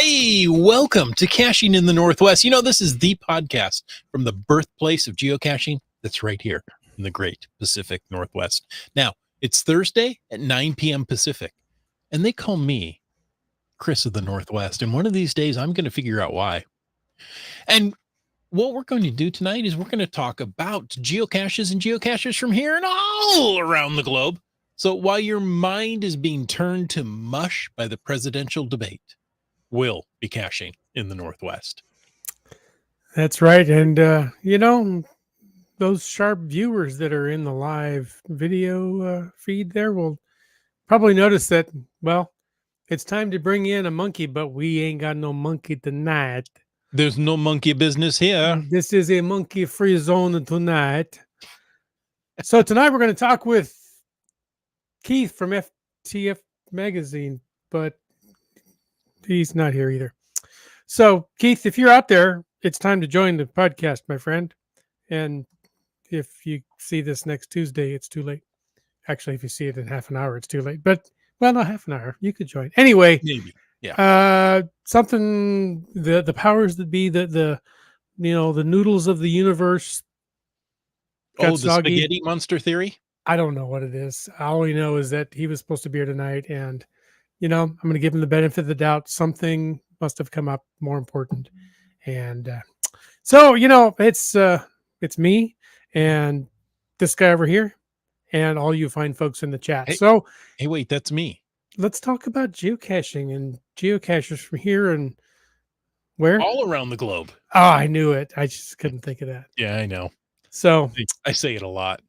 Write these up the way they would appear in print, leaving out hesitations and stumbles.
Hey, welcome to Caching in the Northwest. You know, this is the podcast from the birthplace of geocaching that's right here in the great Pacific Northwest. Now, it's Thursday at 9 p.m. Pacific, and they call me Chris of the Northwest. And one of these days, I'm going to figure out why. And what we're going to do tonight is we're going to talk about geocaches and geocachers from here and all around the globe. So while your mind is being turned to mush by the presidential debate, we'll be caching in the Northwest. That's right. And, you know, those sharp viewers that are in the live video feed there will probably notice that, well, it's time to bring in a monkey, but we ain't got no monkey tonight. There's no monkey business here. This is a monkey-free zone tonight. So tonight we're going to talk with Keith from FTF Magazine, but he's not here either. So, Keith, if you're out there, it's time to join the podcast, my friend. And if you see this next Tuesday, it's too late. Actually, if you see it in half an hour, it's too late. But, well, no, half an hour. You could join. Anyway. Maybe. Yeah. Something, the powers that be, the noodles of the universe. Oh, the spaghetti monster theory? I don't know what it is. All we know is that he was supposed to be here tonight, and I'm going to give him the benefit of the doubt. Something must have come up more important. And so, it's me and this guy over here and all you fine folks in the chat. Hey, wait, that's me. Let's talk about geocaching and geocachers from here and where? All around the globe. Oh, I knew it. I just couldn't think of that. Yeah, I know. So I say it a lot.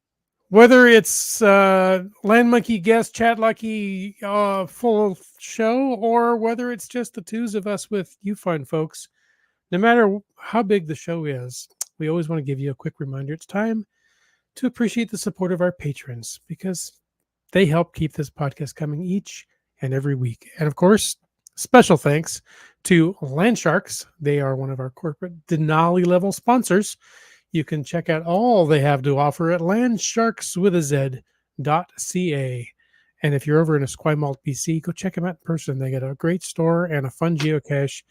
Whether it's Land Monkey Guest, Chat Lucky, full show, or whether it's just the twos of us with you fine folks, no matter how big the show is, we always want to give you a quick reminder. It's time to appreciate the support of our patrons because they help keep this podcast coming each and every week. And of course, special thanks to Land Sharks. They are one of our corporate Denali level sponsors. You can check out all they have to offer at landsharkswithaz.ca. And if you're over in Esquimalt, BC, go check them out in person. They got a great store and a fun geocache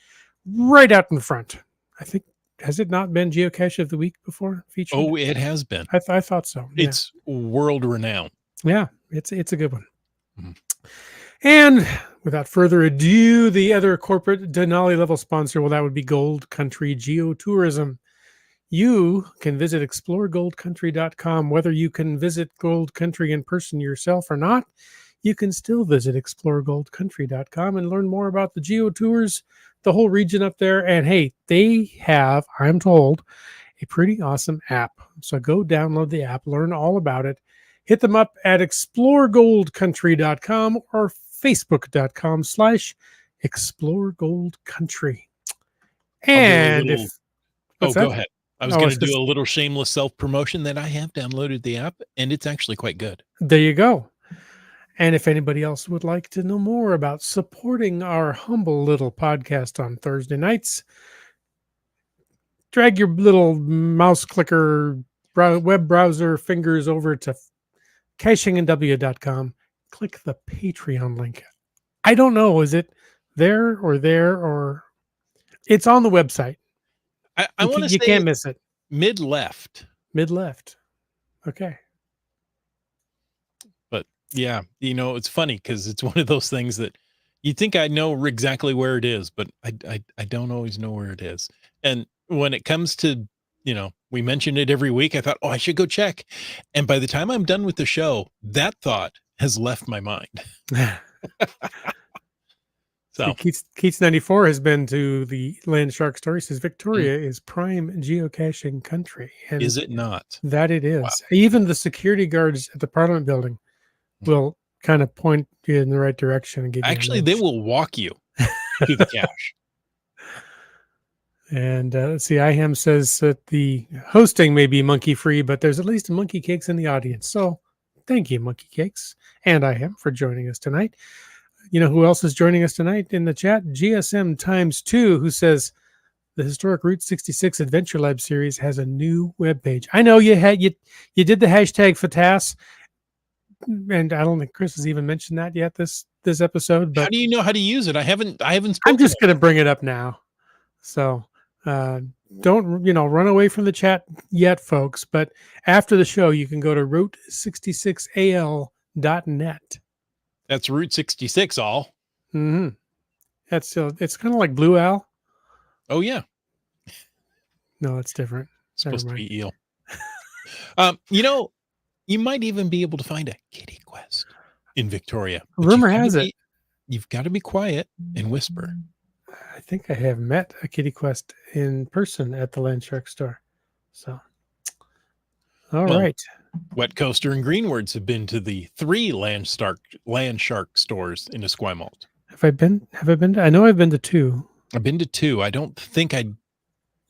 right out in front. I think, has it not been Geocache of the Week before featured? Oh, it has been. I thought so. Yeah. It's world renowned. Yeah, it's a good one. Mm-hmm. And without further ado, the other corporate Denali level sponsor, well, that would be Gold Country Geotourism. You can visit exploregoldcountry.com. Whether you can visit Gold Country in person yourself or not, you can still visit exploregoldcountry.com and learn more about the geo tours, the whole region up there. And hey, they have, I'm told, a pretty awesome app. So go download the app, learn all about it. Hit them up at exploregoldcountry.com or facebook.com/exploregoldcountry. And go ahead. I was going to do a little shameless self-promotion that I have downloaded the app, and it's actually quite good. There you go. And if anybody else would like to know more about supporting our humble little podcast on Thursday nights, drag your little mouse clicker web browser fingers over to cachingandw.com. Click the Patreon link. I don't know, is it there, or it's on the website. I want to say you can't miss it. Mid-left. Okay. But yeah, it's funny because it's one of those things that you think I know exactly where it is, but I don't always know where it is. And when it comes to, we mention it every week, I thought, I should go check. And by the time I'm done with the show, that thought has left my mind. So Keats 94 has been to the Land Shark story. Says Victoria is prime geocaching country. And is it not? That it is. Wow. Even the security guards at the Parliament building will kind of point you in the right direction and give you they will walk you to the cache. And let's see, IHAM says that the hosting may be monkey free, but there's at least a Monkey Cakes in the audience. So thank you, Monkey Cakes and IHAM, for joining us tonight. You know who else is joining us tonight in the chat? GSM times 2, who says the Historic Route 66 Adventure Lab series has a new webpage. I know you did the hashtag FTAS. and I don't think Chris has even mentioned that yet this episode. How But do you know how to use it? I haven't I'm spoken. just going to bring it up now. So don't run away from the chat yet, folks. But after the show, you can go to route66al.net. That's Route 66 all. Mm-hmm. That's it's kind of like Blue Al. Oh yeah. No, it's different. It's supposed to be eel. You might even be able to find a kitty quest in Victoria. Rumor has it. You've got to be quiet and whisper. I think I have met a kitty quest in person at the Land Shark store. So, all right. Wet Coaster and Greenwoods have been to the 3 Land Shark stores in Esquimalt. Have I been to? I know I've been to 2. I've been to 2. I don't think I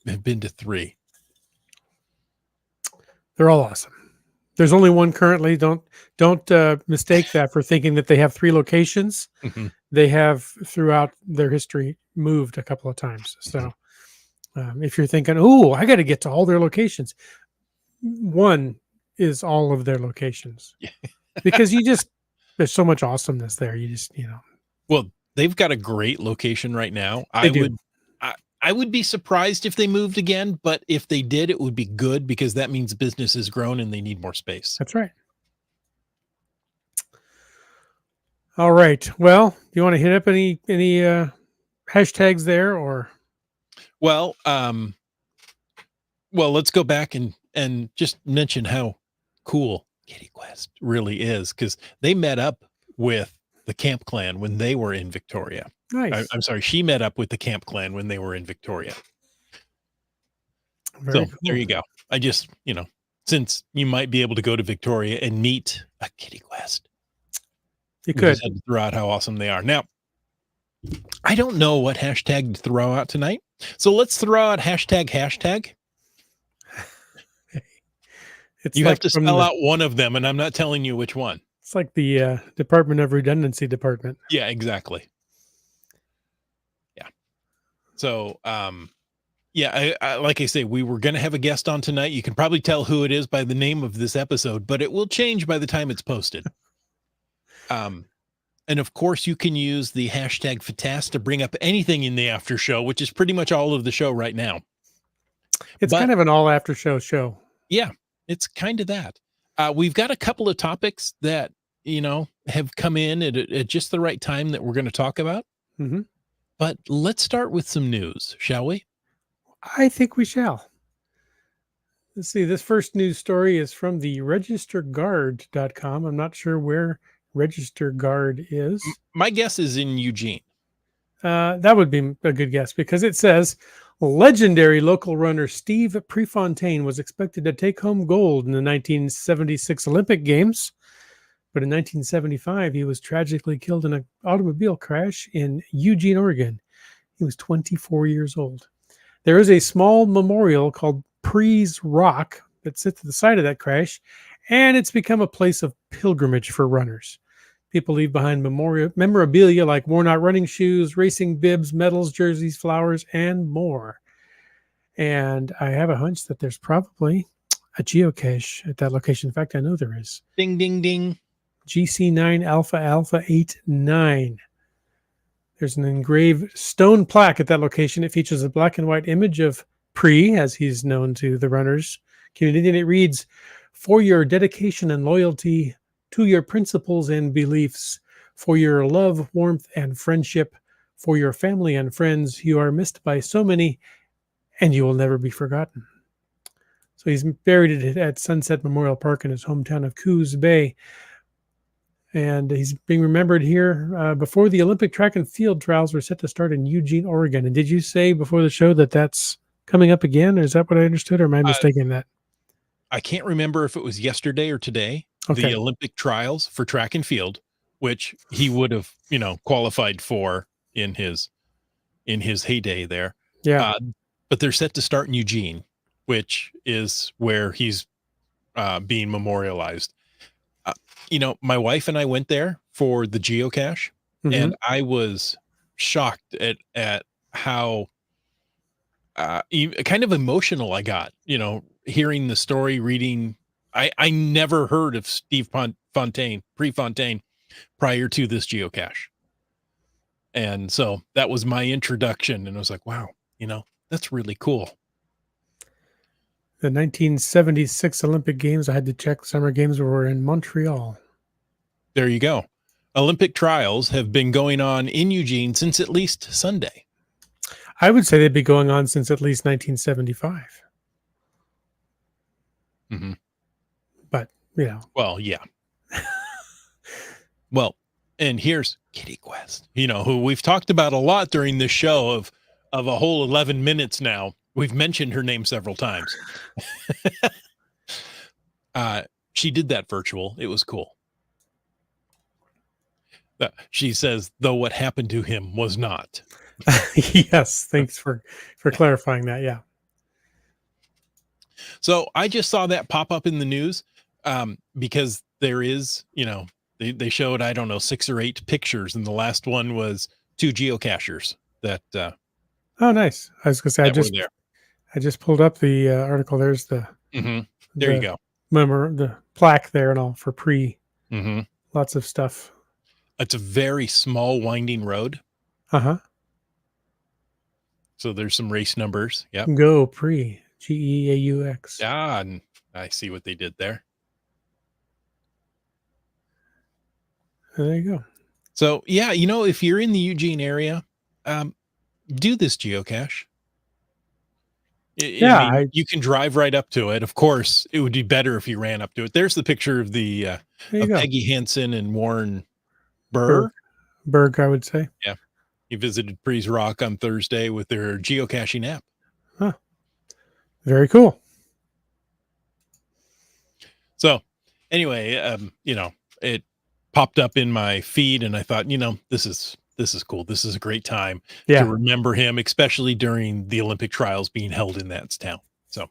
have been to 3. They're all awesome. There's only one currently. Don't mistake that for thinking that they have 3 locations. Mm-hmm. They have throughout their history moved a couple of times. So if you're thinking, oh, I got to get to all their locations, one is all of their locations because there's so much awesomeness there. You just, Well, they've got a great location right now. I would be surprised if they moved again, but if they did, it would be good because that means business has grown and they need more space. That's right. All right. Well, do you want to hit up any hashtags there or? Well, let's go back and just mention how cool Kitty Quest really is because they met up with the Camp Clan when they were in Victoria. Nice. I'm sorry, she met up with the Camp Clan when they were in Victoria. Very cool. There you go. I just, since you might be able to go to Victoria and meet a Kitty Quest, you could just had to throw out how awesome they are. Now, I don't know what hashtag to throw out tonight, so let's throw out hashtag. You have to spell out one of them, and I'm not telling you which one. It's like the Department of Redundancy department. Yeah, exactly. Yeah. So, I like I say, we were going to have a guest on tonight. You can probably tell who it is by the name of this episode, but it will change by the time it's posted. And of course, you can use the hashtag FTAS to bring up anything in the after show, which is pretty much all of the show right now. It's kind of an all after show. Yeah, it's kind of that. We've got a couple of topics that, have come in at just the right time that we're going to talk about. Mm-hmm. But let's start with some news, shall we? I think we shall. Let's see. This first news story is from the registerguard.com. I'm not sure where Register Guard is. My guess is in Eugene. That would be a good guess because it says legendary local runner Steve Prefontaine was expected to take home gold in the 1976 Olympic Games. But in 1975, he was tragically killed in an automobile crash in Eugene, Oregon. He was 24 years old. There is a small memorial called Pre's Rock that sits at the site of that crash, and it's become a place of pilgrimage for runners. People leave behind memorabilia like worn-out running shoes, racing bibs, medals, jerseys, flowers, and more. And I have a hunch that there's probably a geocache at that location. In fact, I know there is. Ding, ding, ding. GC9 Alpha Alpha 89. There's an engraved stone plaque at that location. It features a black and white image of Pre, as he's known to the runners community, and it reads, "For your dedication and loyalty to your principles and beliefs, for your love, warmth, and friendship, for your family and friends, you are missed by so many, and you will never be forgotten." So he's buried at Sunset Memorial Park in his hometown of Coos Bay. And he's being remembered here before the Olympic track and field trials were set to start in Eugene, Oregon. And did you say before the show that that's coming up again? Or is that what I understood? Or am I mistaken that? I can't remember if it was yesterday or today. Okay. The Olympic trials for track and field, which he would have, qualified for in his heyday there. Yeah. But they're set to start in Eugene, which is where he's being memorialized. My wife and I went there for the geocache, and I was shocked at how kind of emotional I got, hearing the story, reading. I never heard of Steve Prefontaine, prior to this geocache. And so that was my introduction. And I was like, wow, that's really cool. The 1976 Olympic Games, I had to check, Summer Games were in Montreal. There you go. Olympic trials have been going on in Eugene since at least Sunday. I would say they'd be going on since at least 1975. Mm-hmm. But, Well, yeah. Well, and here's Kitty Quest, who we've talked about a lot during this show of a whole 11 minutes now. We've mentioned her name several times. She did that virtual. It was cool. She says, though what happened to him was not. Yes. Thanks for clarifying that. Yeah. So I just saw that pop up in the news because there is, they showed, I don't know, 6 or 8 pictures. And the last one was 2 geocachers that. Oh, nice. I was going to say, I just pulled up the article. There's the, there you go. The plaque there and all for lots of stuff. It's a very small winding road. Uh-huh. So there's some race numbers. Yep. Go Geaux. And I see what they did there. There you go. So yeah, if you're in the Eugene area, do this geocache. You can drive right up to it. Of course, it would be better if you ran up to it. There's the picture of of Peggy Hansen and Warren Berg, I would say. Yeah. He visited Prees Rock on Thursday with their geocaching app. Huh. Very cool. So anyway, it popped up in my feed and I thought, this is cool. This is a great time to remember him, especially during the Olympic trials being held in that town. So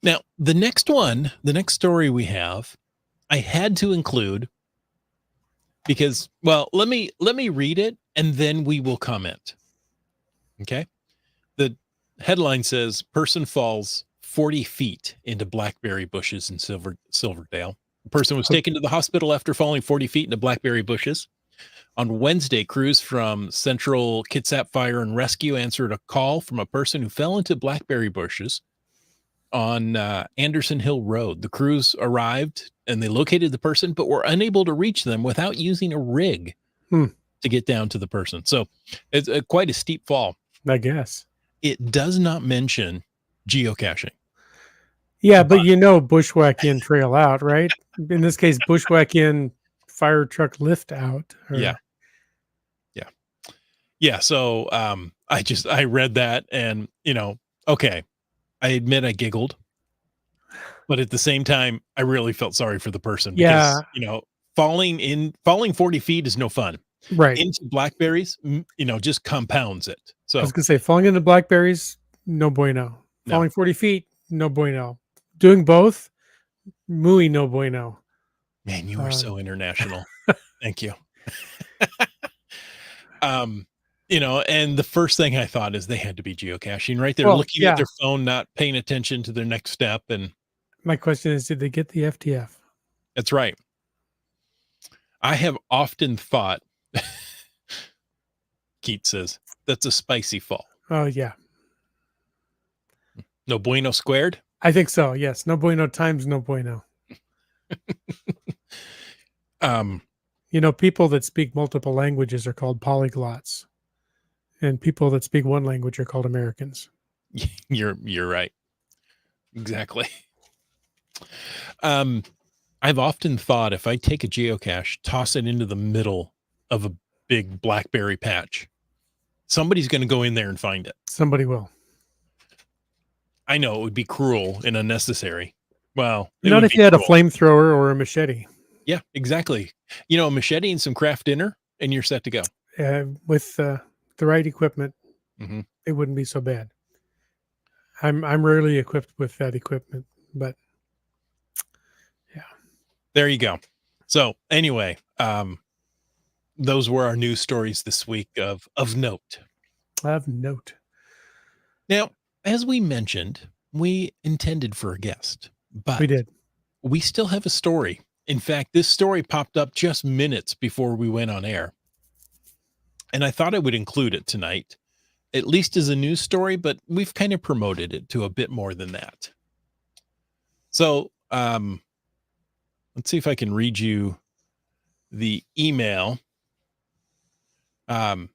now the next story we have, I had to include because, well, let me read it and then we will comment. Okay. The headline says person falls 40 feet into blackberry bushes in Silverdale. The person was taken to the hospital after falling 40 feet into blackberry bushes. On Wednesday, crews from Central Kitsap Fire and Rescue answered a call from a person who fell into blackberry bushes on Anderson Hill Road. The crews arrived and they located the person, but were unable to reach them without using a rig to get down to the person. So it's quite a steep fall. I guess. It does not mention geocaching. Yeah, but bushwhack in, trail out, right? In this case, bushwhack in, fire truck lift out. Yeah. So I read that and, okay, I admit I giggled, but at the same time, I really felt sorry for the person because, falling 40 feet is no fun. Right. Into blackberries, just compounds it. So I was going to say, falling into blackberries, no bueno. Falling 40 feet, no bueno. Doing both, muy no bueno. Man, you are so international. Thank you. And the first thing I thought is they had to be geocaching, right? They're looking at their phone, not paying attention to their next step. And my question is, did they get the FTF? That's right. I have often thought, Keith says, that's a spicy fall. Oh, yeah. No bueno squared? I think so, yes. No bueno times no bueno. People that speak multiple languages are called polyglots. And people that speak one language are called Americans. You're right. Exactly. I've often thought if I take a geocache, toss it into the middle of a big blackberry patch, somebody's going to go in there and find it. Somebody will. I know it would be cruel and unnecessary. Well, not if you had a flamethrower or a machete. Yeah, exactly. A machete and some craft dinner, and you're set to go. With the right equipment, it wouldn't be so bad. I'm rarely equipped with that equipment, but yeah. There you go. So anyway, those were our news stories this week of note. Of note. Now, as we mentioned, we intended for a guest, but we did. We still have a story, In fact, this story popped up just minutes before we went on air. And I thought I would include it tonight, at least as a news story, but we've kind of promoted it to a bit more than that. So let's see if I can read you the email. It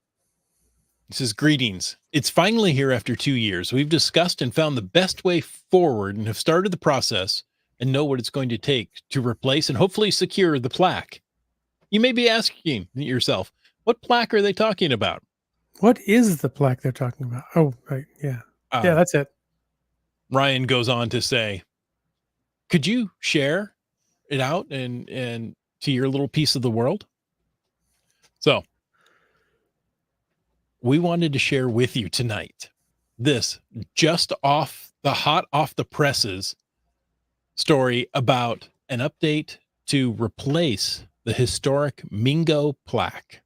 says, greetings. It's finally here after 2 years. We've discussed and found the best way forward and have started the process and know what it's going to take to replace and hopefully secure the plaque. You may be asking yourself, what plaque are they talking about? What is the plaque they're talking about? Oh, right. Yeah. Yeah, that's it. Ryan goes on to say, could you share it out and to your little piece of the world? So we wanted to share with you tonight this just off the presses story about an update to replace the historic Mingo plaque.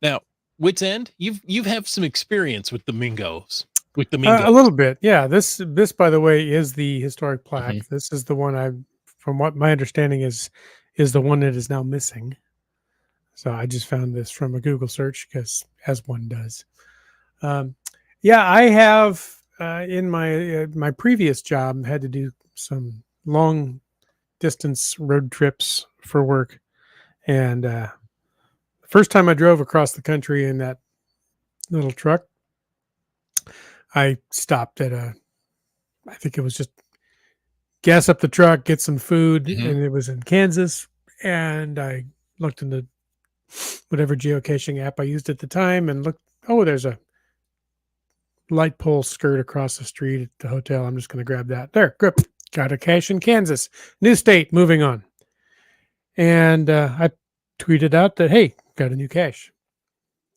Now, Wits End, you've have some experience with the Mingos. A little bit, yeah. This, by the way, is the historic plaque. Mhm. This is the one from what my understanding is the one that is now missing. So I just found this from a Google search because, as one does. Yeah, I have in my previous job had to do some long distance road trips for work, and the first time I drove across the country in that little truck, I stopped at I think it was just gas up the truck, get some food, Mhm. and it was in Kansas. And I looked into whatever geocaching app I used at the time and looked, oh, there's a light pole skirt across the street at the hotel. I'm just going to grab that. There, grip. Got a cache in Kansas. New state, moving on. And I tweeted out that, hey, got a new cache.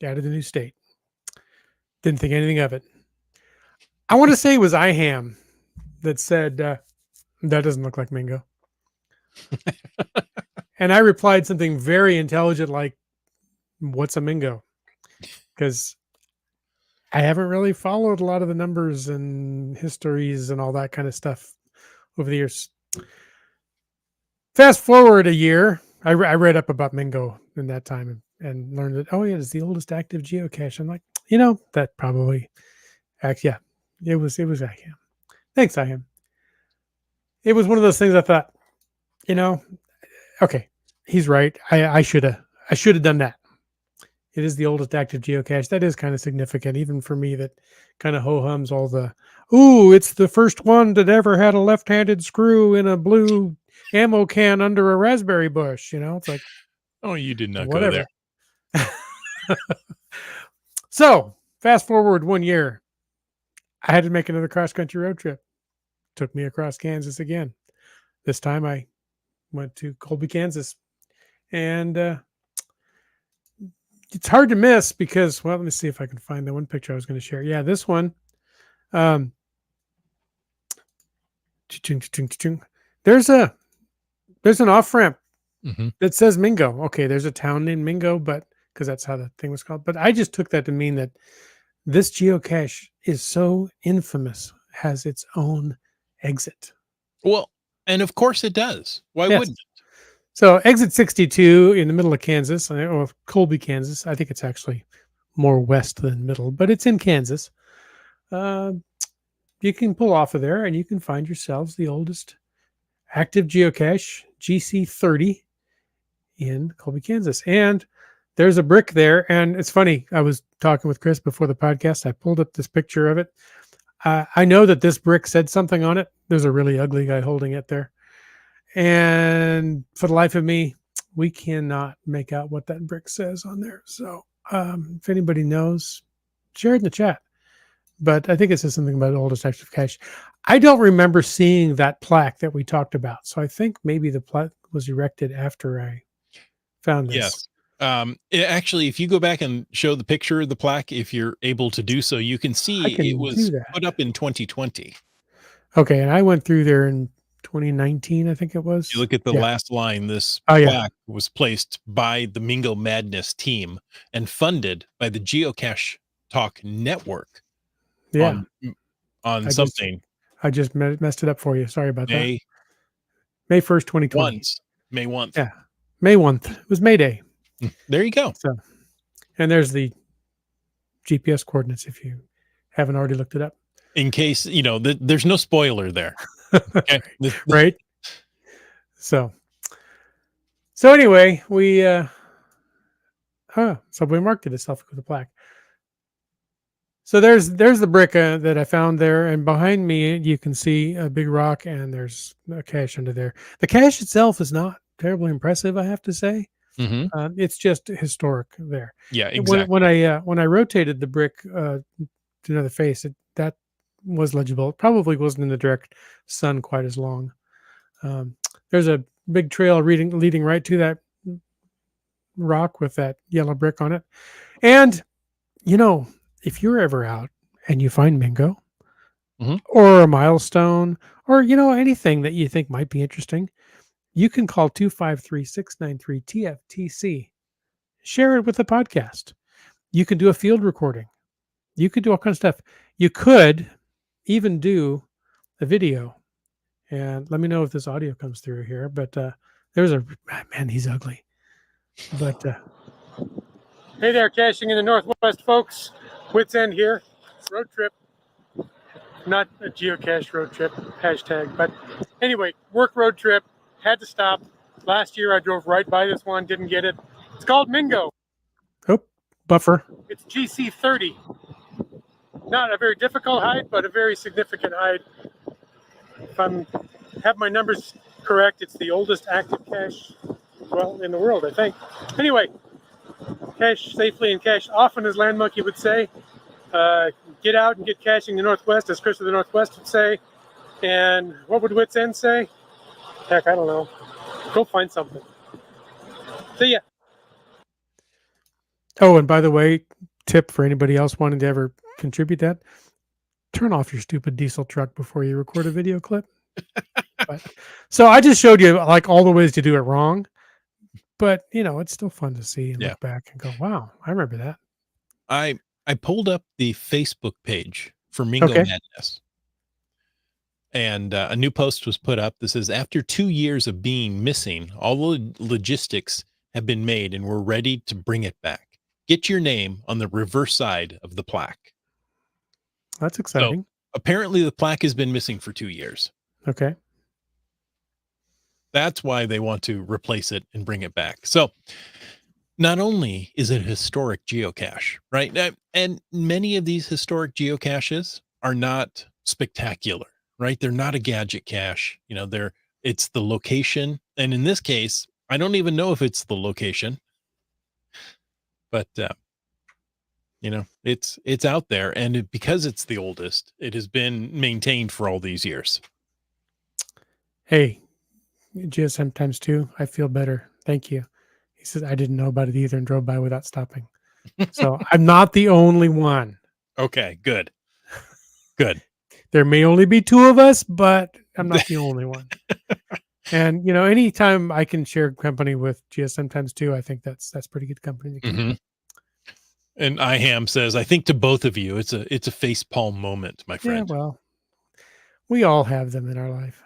Added a new state. Didn't think anything of it. I want to say it was IHAM that said, that doesn't look like Mingo. And I replied something very intelligent like, what's a Mingo? Because I haven't really followed a lot of the numbers and histories and all that kind of stuff over the years. Fast forward a year, I read up about Mingo in that time and learned that, oh, yeah, it's the oldest active geocache. I'm like, that probably, yeah, it was IHAM. Thanks, IHAM. It was one of those things I thought, okay, he's right. I should have done that. It is the oldest active geocache. That is kind of significant, even for me that kind of ho-hums all the, ooh, it's the first one that ever had a left-handed screw in a blue ammo can under a raspberry bush. It's like, Oh, you did not go whatever. there. So fast forward 1 year, I had to make another cross-country road trip. Took me across Kansas again. This time I went to Colby, Kansas. And it's hard to miss because, well, let me see if I can find the one picture I was going to share. Yeah, this one. There's an off-ramp that says Mingo. Okay, there's a town named Mingo, but because that's how the thing was called. But I just took that to mean that this geocache is so infamous, has its own exit. Well, and of course it does. Why wouldn't it? So exit 62 in the middle of Kansas, or Colby, Kansas. I think it's actually more west than middle, but it's in Kansas. You can pull off of there and you can find yourselves the oldest active geocache, GC30, in Colby, Kansas. And there's a brick there. And it's funny, I was talking with Chris before the podcast. I pulled up this picture of it. I know that this brick said something on it. There's a really ugly guy holding it there. And for the life of me, we cannot make out what that brick says on there. So if anybody knows, share it in the chat. But I think it says something about the oldest active cache. I don't remember seeing that plaque that we talked about. So I think maybe the plaque was erected after I found this. Yes. Actually, if you go back and show the picture of the plaque, if you're able to do so, you can see it was put up in 2020. Okay. And I went through there in 2019, I think it was. You look at the last line, this plaque was placed by the Mingo Madness team and funded by the Geocache Talk Network. Yeah. On something. I just messed it up for you. Sorry about that. May 1st, 2020. Once, May 1st. Yeah. May 1st. It was May Day. There you go. So, and there's the GPS coordinates if you haven't already looked it up. In case, there's no spoiler there. Okay. Right. So anyway, we Subway marked it itself with a plaque. So there's the brick that I found there, and behind me you can see a big rock, and there's a cache under there. The cache itself is not terribly impressive, I have to say. It's just historic there. Yeah, exactly. When I rotated the brick to another face, that was legible. It probably wasn't in the direct sun quite as long. There's a big trail leading right to that rock with that yellow brick on it. And if you're ever out and you find Mingo or a milestone or anything that you think might be interesting, you can call 253-693-TFTC. Share it with the podcast. You can do a field recording. You could do all kinds of stuff. You could even do a video. And let me know if this audio comes through here. But there's man, he's ugly. But hey there, caching in the Northwest, folks. Wits End here. Road trip. Not a geocache road trip hashtag. But anyway, work road trip. Had to stop. Last year I drove right by this one. Didn't get it. It's called Mingo. Oh, buffer. It's GC 30. Not a very difficult hide, but a very significant hide. If I have my numbers correct, it's the oldest active cache, in the world, I think. Anyway, cache safely and cache often, as Land Monkey would say. Get out and get caching in the Northwest, as Chris of the Northwest would say. And what would Wits End say? Heck, I don't know. Go find something. See ya. Oh, and by the way, tip for anybody else wanting to ever contribute that, turn off your stupid diesel truck before you record a video clip. So I just showed you like all the ways to do it wrong, but it's still fun to see and look back and go, wow, I remember that. I pulled up the Facebook page for Mingo Madness, and a new post was put up that says, after 2 years of being missing, all the logistics have been made and we're ready to bring it back. Get your name on the reverse side of the plaque. That's exciting. So, apparently the plaque has been missing for 2 years. Okay. That's why they want to replace it and bring it back. So not only is it a historic geocache, right? And many of these historic geocaches are not spectacular, right? They're not a gadget cache. It's the location. And in this case, I don't even know if it's the location, but it's out there, and because it's the oldest, it has been maintained for all these years. Hey, GSM times 2, I feel better. Thank you. He says, I didn't know about it either and drove by without stopping. So I'm not the only one. Okay, good. Good. There may only be 2 of us, but I'm not the only one. And, anytime I can share company with GSM times 2, I think that's pretty good company to keep. And IHAM says, I think to both of you, it's a facepalm moment, my friend. Yeah, well, we all have them in our life.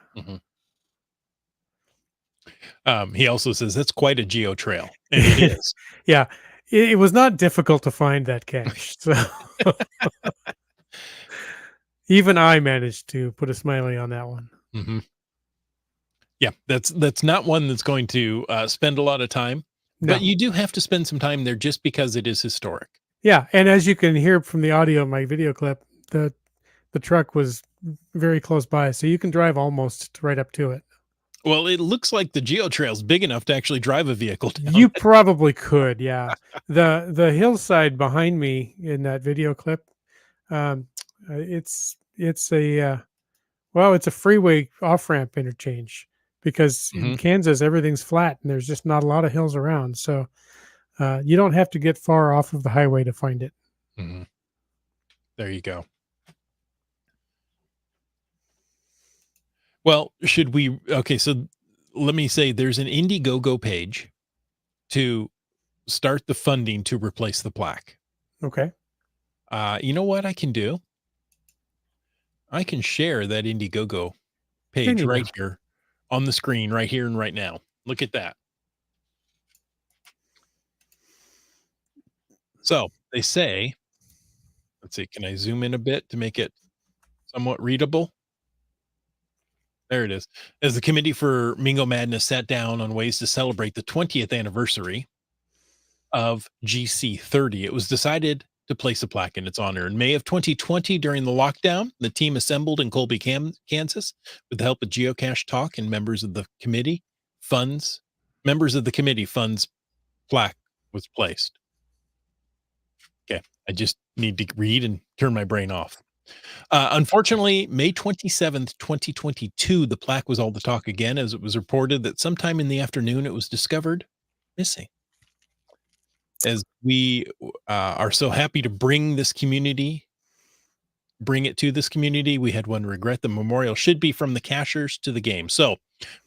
He also says that's quite a geo trail, and it is. Yeah, it was not difficult to find that cache. So even I managed to put a smiley on that one. Yeah, that's not one that's going to spend a lot of time, but you do have to spend some time there just because it is historic. Yeah, and as you can hear from the audio of my video clip, the truck was very close by, so you can drive almost right up to it. Well, it looks like the geo trail's big enough to actually drive a vehicle down. You probably could, yeah. The hillside behind me in that video clip, it's a freeway off-ramp interchange, because in Kansas everything's flat and there's just not a lot of hills around. So you don't have to get far off of the highway to find it. There you go. Well, so let me say there's an Indiegogo page to start the funding to replace the plaque. Okay. You know what I can do? I can share that Indiegogo page right here on the screen right here and right now. Look at that. So they say, let's see, can I zoom in a bit to make it somewhat readable? There it is. As the Committee for Mingo Madness sat down on ways to celebrate the 20th anniversary of GC30, it was decided to place a plaque in its honor. In May of 2020, during the lockdown, the team assembled in Colby, Kansas, with the help of Geocache Talk and members of the committee funds plaque was placed. Okay, I just need to read and turn my brain off. Unfortunately, May 27th, 2022, the plaque was all the talk again, as it was reported that sometime in the afternoon it was discovered missing. As we are so happy to bring it to this community, we had one regret. The memorial should be from the cachers to the game. So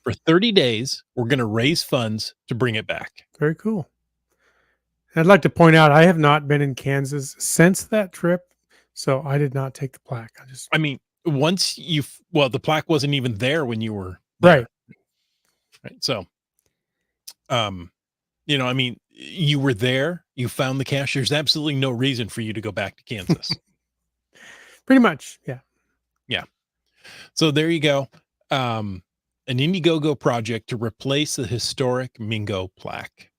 for 30 days, we're going to raise funds to bring it back. Very cool. I'd like to point out I have not been in Kansas since that trip, so I did not take the plaque. I mean, the plaque wasn't even there when you were there. Right. So, I mean, you were there, you found the cache. There's absolutely no reason for you to go back to Kansas. Pretty much. Yeah. Yeah. So there you go. An Indiegogo project to replace the historic Mingo plaque.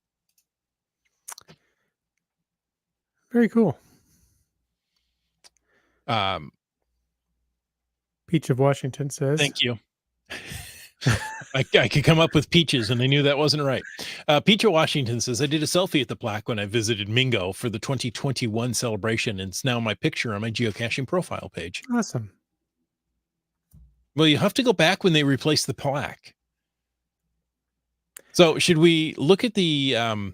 Very cool. Peach of Washington says, thank you. I could come up with peaches, and I knew that wasn't right. Peach of Washington says, I did a selfie at the plaque when I visited Mingo for the 2021 celebration, and it's now my picture on my geocaching profile page. Awesome. Well, you have to go back when they replace the plaque. So should we look at the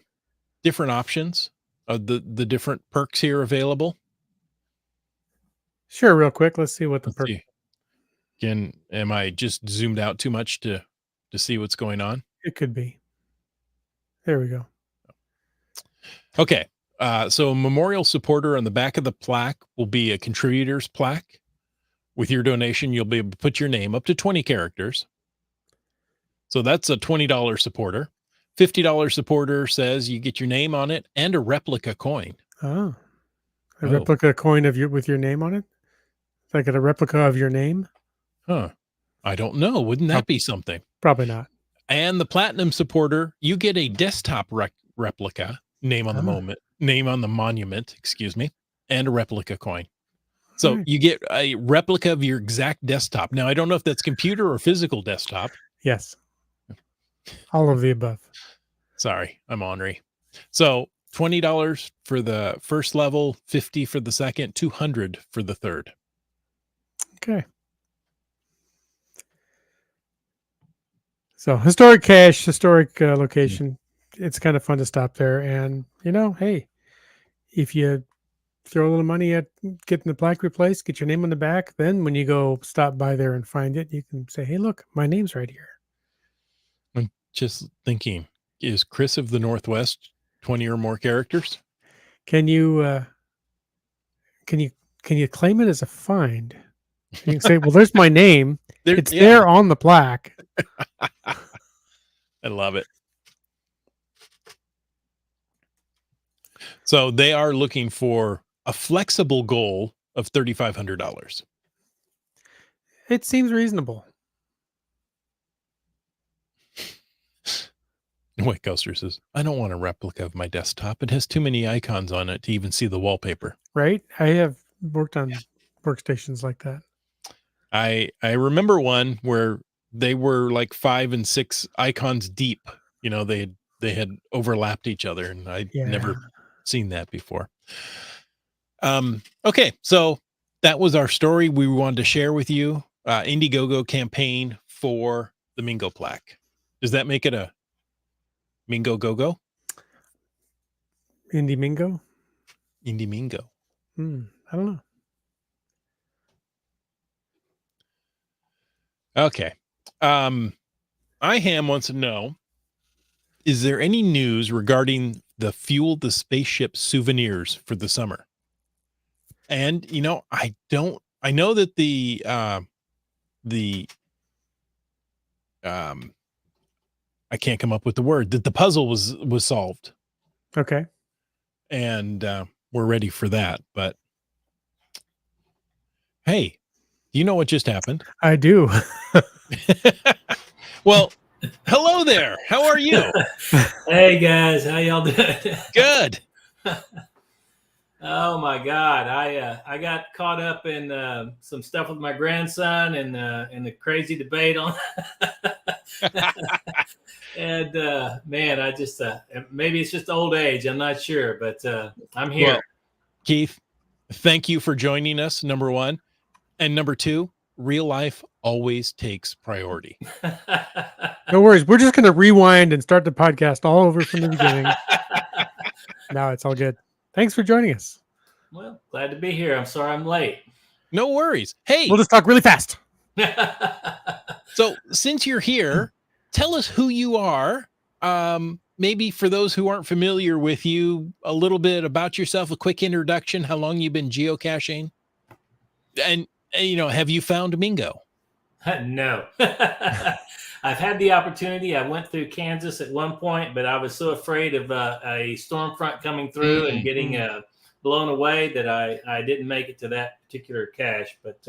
different options of the different perks here available? Sure, real quick. Let's see what the perk. Am I just zoomed out too much to see what's going on? It could be. There we go. Okay. So a memorial supporter on the back of the plaque will be a contributor's plaque. With your donation, you'll be able to put your name up to 20 characters. So that's a $20 supporter. $50 supporter says you get your name on it and a replica coin. Oh, a replica coin with your name on it? Like a replica of your name? Huh. I don't know. Wouldn't that be something? Probably not. And the platinum supporter, you get a desktop replica, name on the monument, excuse me, and a replica coin. So you get a replica of your exact desktop. Now, I don't know if that's computer or physical desktop. Yes. All of the above. Sorry, I'm ornery. So $20 for the first level, $50 for the second, $200 for the third. Okay. So historic cache, historic location. It's kind of fun to stop there. And, hey, if you throw a little money at getting the plaque replaced, get your name on the back, then when you go stop by there and find it, you can say, hey, look, my name's right here. I'm just thinking, is Chris of the Northwest 20 or more characters? Can you claim it as a find? You can say, well, there's my name. It's there on the plaque. I love it. So they are looking for a flexible goal of $3,500. It seems reasonable. White Coaster says, I don't want a replica of my desktop. It has too many icons on it to even see the wallpaper. Right? I have worked on workstations like that. I remember one where they were like 5 and 6 icons deep. They had overlapped each other, and I'd never seen that before. Okay, so that was our story we wanted to share with you. Indiegogo campaign for the Mingo plaque. Does that make it a Mingo Go-Go? Indie Mingo? Indie Mingo. I don't know. Okay. IHAM wants to know, is there any news regarding the Fuel the Spaceship souvenirs for the summer? And, I know that the I can't come up with the word, that the puzzle was solved, Okay. and we're ready for that. But hey, do you know what just happened? I do. Well, hello there. How are you? Hey guys, how y'all doing? Good. Oh my God, I got caught up in some stuff with my grandson and the crazy debate on, and man, I just maybe it's just old age. I'm not sure, but I'm here. Well, Keith, thank you for joining us. Number one, and number two, real life always takes priority. No worries. We're just going to rewind and start the podcast all over from the beginning. No, it's all good. Thanks for joining us. Well, glad to be here. I'm sorry I'm late. No worries. Hey, We'll just talk really fast. so since you're here, tell us who you are. Maybe for those who aren't familiar with you, a little bit about yourself, a quick introduction, how long you've been geocaching, and have you found Mingo? No. I've had the opportunity. I went through Kansas at one point, but I was so afraid of a storm front coming through and getting blown away that I didn't make it to that particular cache. But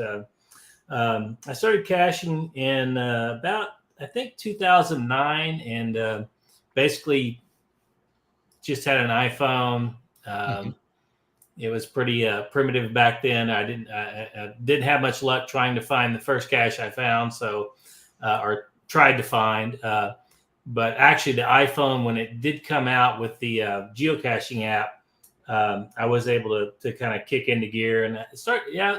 I started caching in about, I think, 2009, and basically just had an iPhone. It was pretty primitive back then. I didn't have much luck trying to find the first cache I found, or tried to find. But actually, the iPhone, when it did come out with the geocaching app, I was able to kind of kick into gear. And it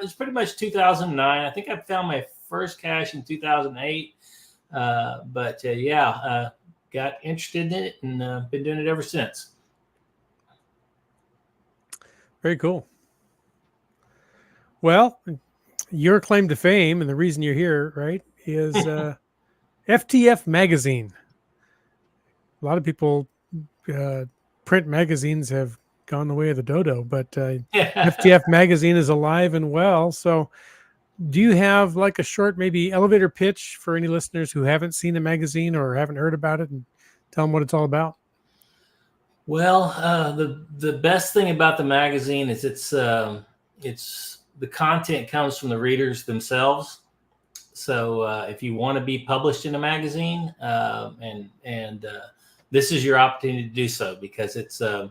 was pretty much 2009. I think I found my first cache in 2008. Got interested in it and been doing it ever since. Very cool. Well, your claim to fame and the reason you're here, right, is FTF Magazine. A lot of people, print magazines have gone the way of the dodo, but FTF Magazine is alive and well. So do you have like a short, maybe elevator pitch for any listeners who haven't seen the magazine or haven't heard about it, and tell them what it's all about? Well, the best thing about the magazine is it's the content comes from the readers themselves. So if you want to be published in a magazine, and this is your opportunity to do so, because it's I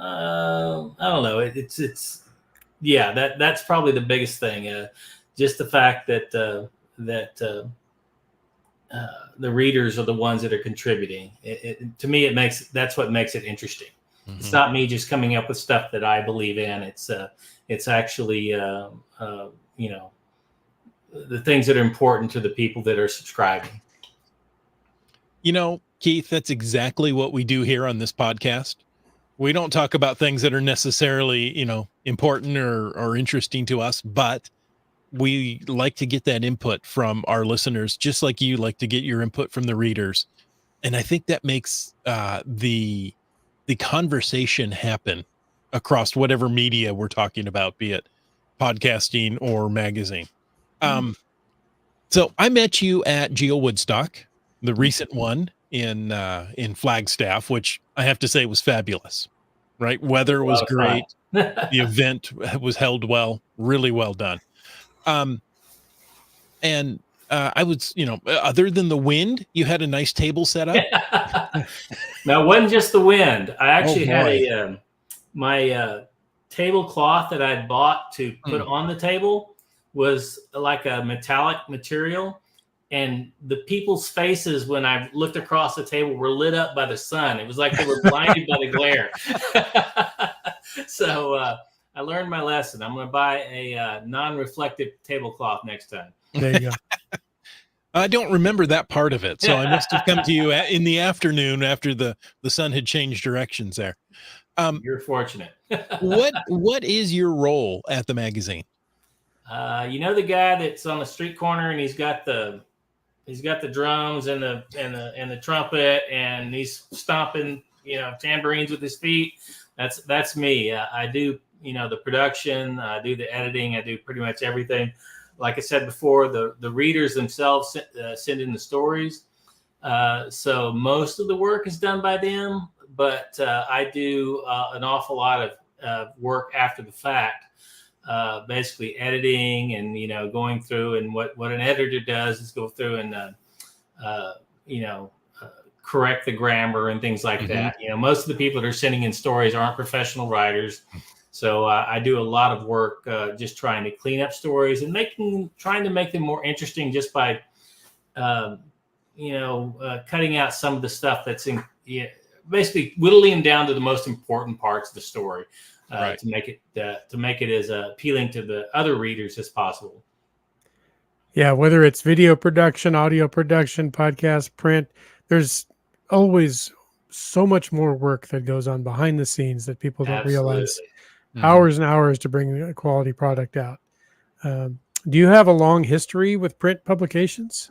don't know, that's probably the biggest thing. Just the fact that the readers are the ones that are contributing. To me, that's what makes it interesting. Mm-hmm. It's not me just coming up with stuff that I believe in. It's actually the things that are important to the people that are subscribing. Keith, that's exactly what we do here on this podcast. We don't talk about things that are necessarily, important or interesting to us, but we like to get that input from our listeners, just like you like to get your input from the readers. And I think that makes the conversation happen across whatever media we're talking about, be it podcasting or magazine. So I met you at Geo Woodstock, the recent one in Flagstaff, which I have to say was fabulous, right? Weather was great. The event was held well, really well done. And I was, other than the wind, you had a nice table set up. No, it wasn't just the wind. I actually had my tablecloth that I'd bought to put on the table was like a metallic material. And the people's faces, when I looked across the table, were lit up by the sun. It was like they were blinded by the glare. So I learned my lesson. I'm going to buy a non-reflective tablecloth next time. There you go. I don't remember that part of it, so I must have come to you in the afternoon after the sun had changed directions there. You're fortunate. What is your role at the magazine? The guy that's on the street corner and he's got the drums and the trumpet and he's stomping, tambourines with his feet. That's me. I do, the production, I do the editing, I do pretty much everything. like I said before, the readers themselves send in the stories. So most of the work is done by them, but I do an awful lot of work after the fact, basically editing and, going through, and what an editor does is go through and, correct the grammar and things like that. Most of the people that are sending in stories aren't professional writers. So I do a lot of work just trying to clean up stories and trying to make them more interesting just by, cutting out some of the stuff that's basically whittling them down to the most important parts of the story, to make it as appealing to the other readers as possible. Yeah, whether it's video production, audio production, podcast, print, there's always so much more work that goes on behind the scenes that people don't realize. Hours and hours to bring a quality product out. Do you have a long history with print publications?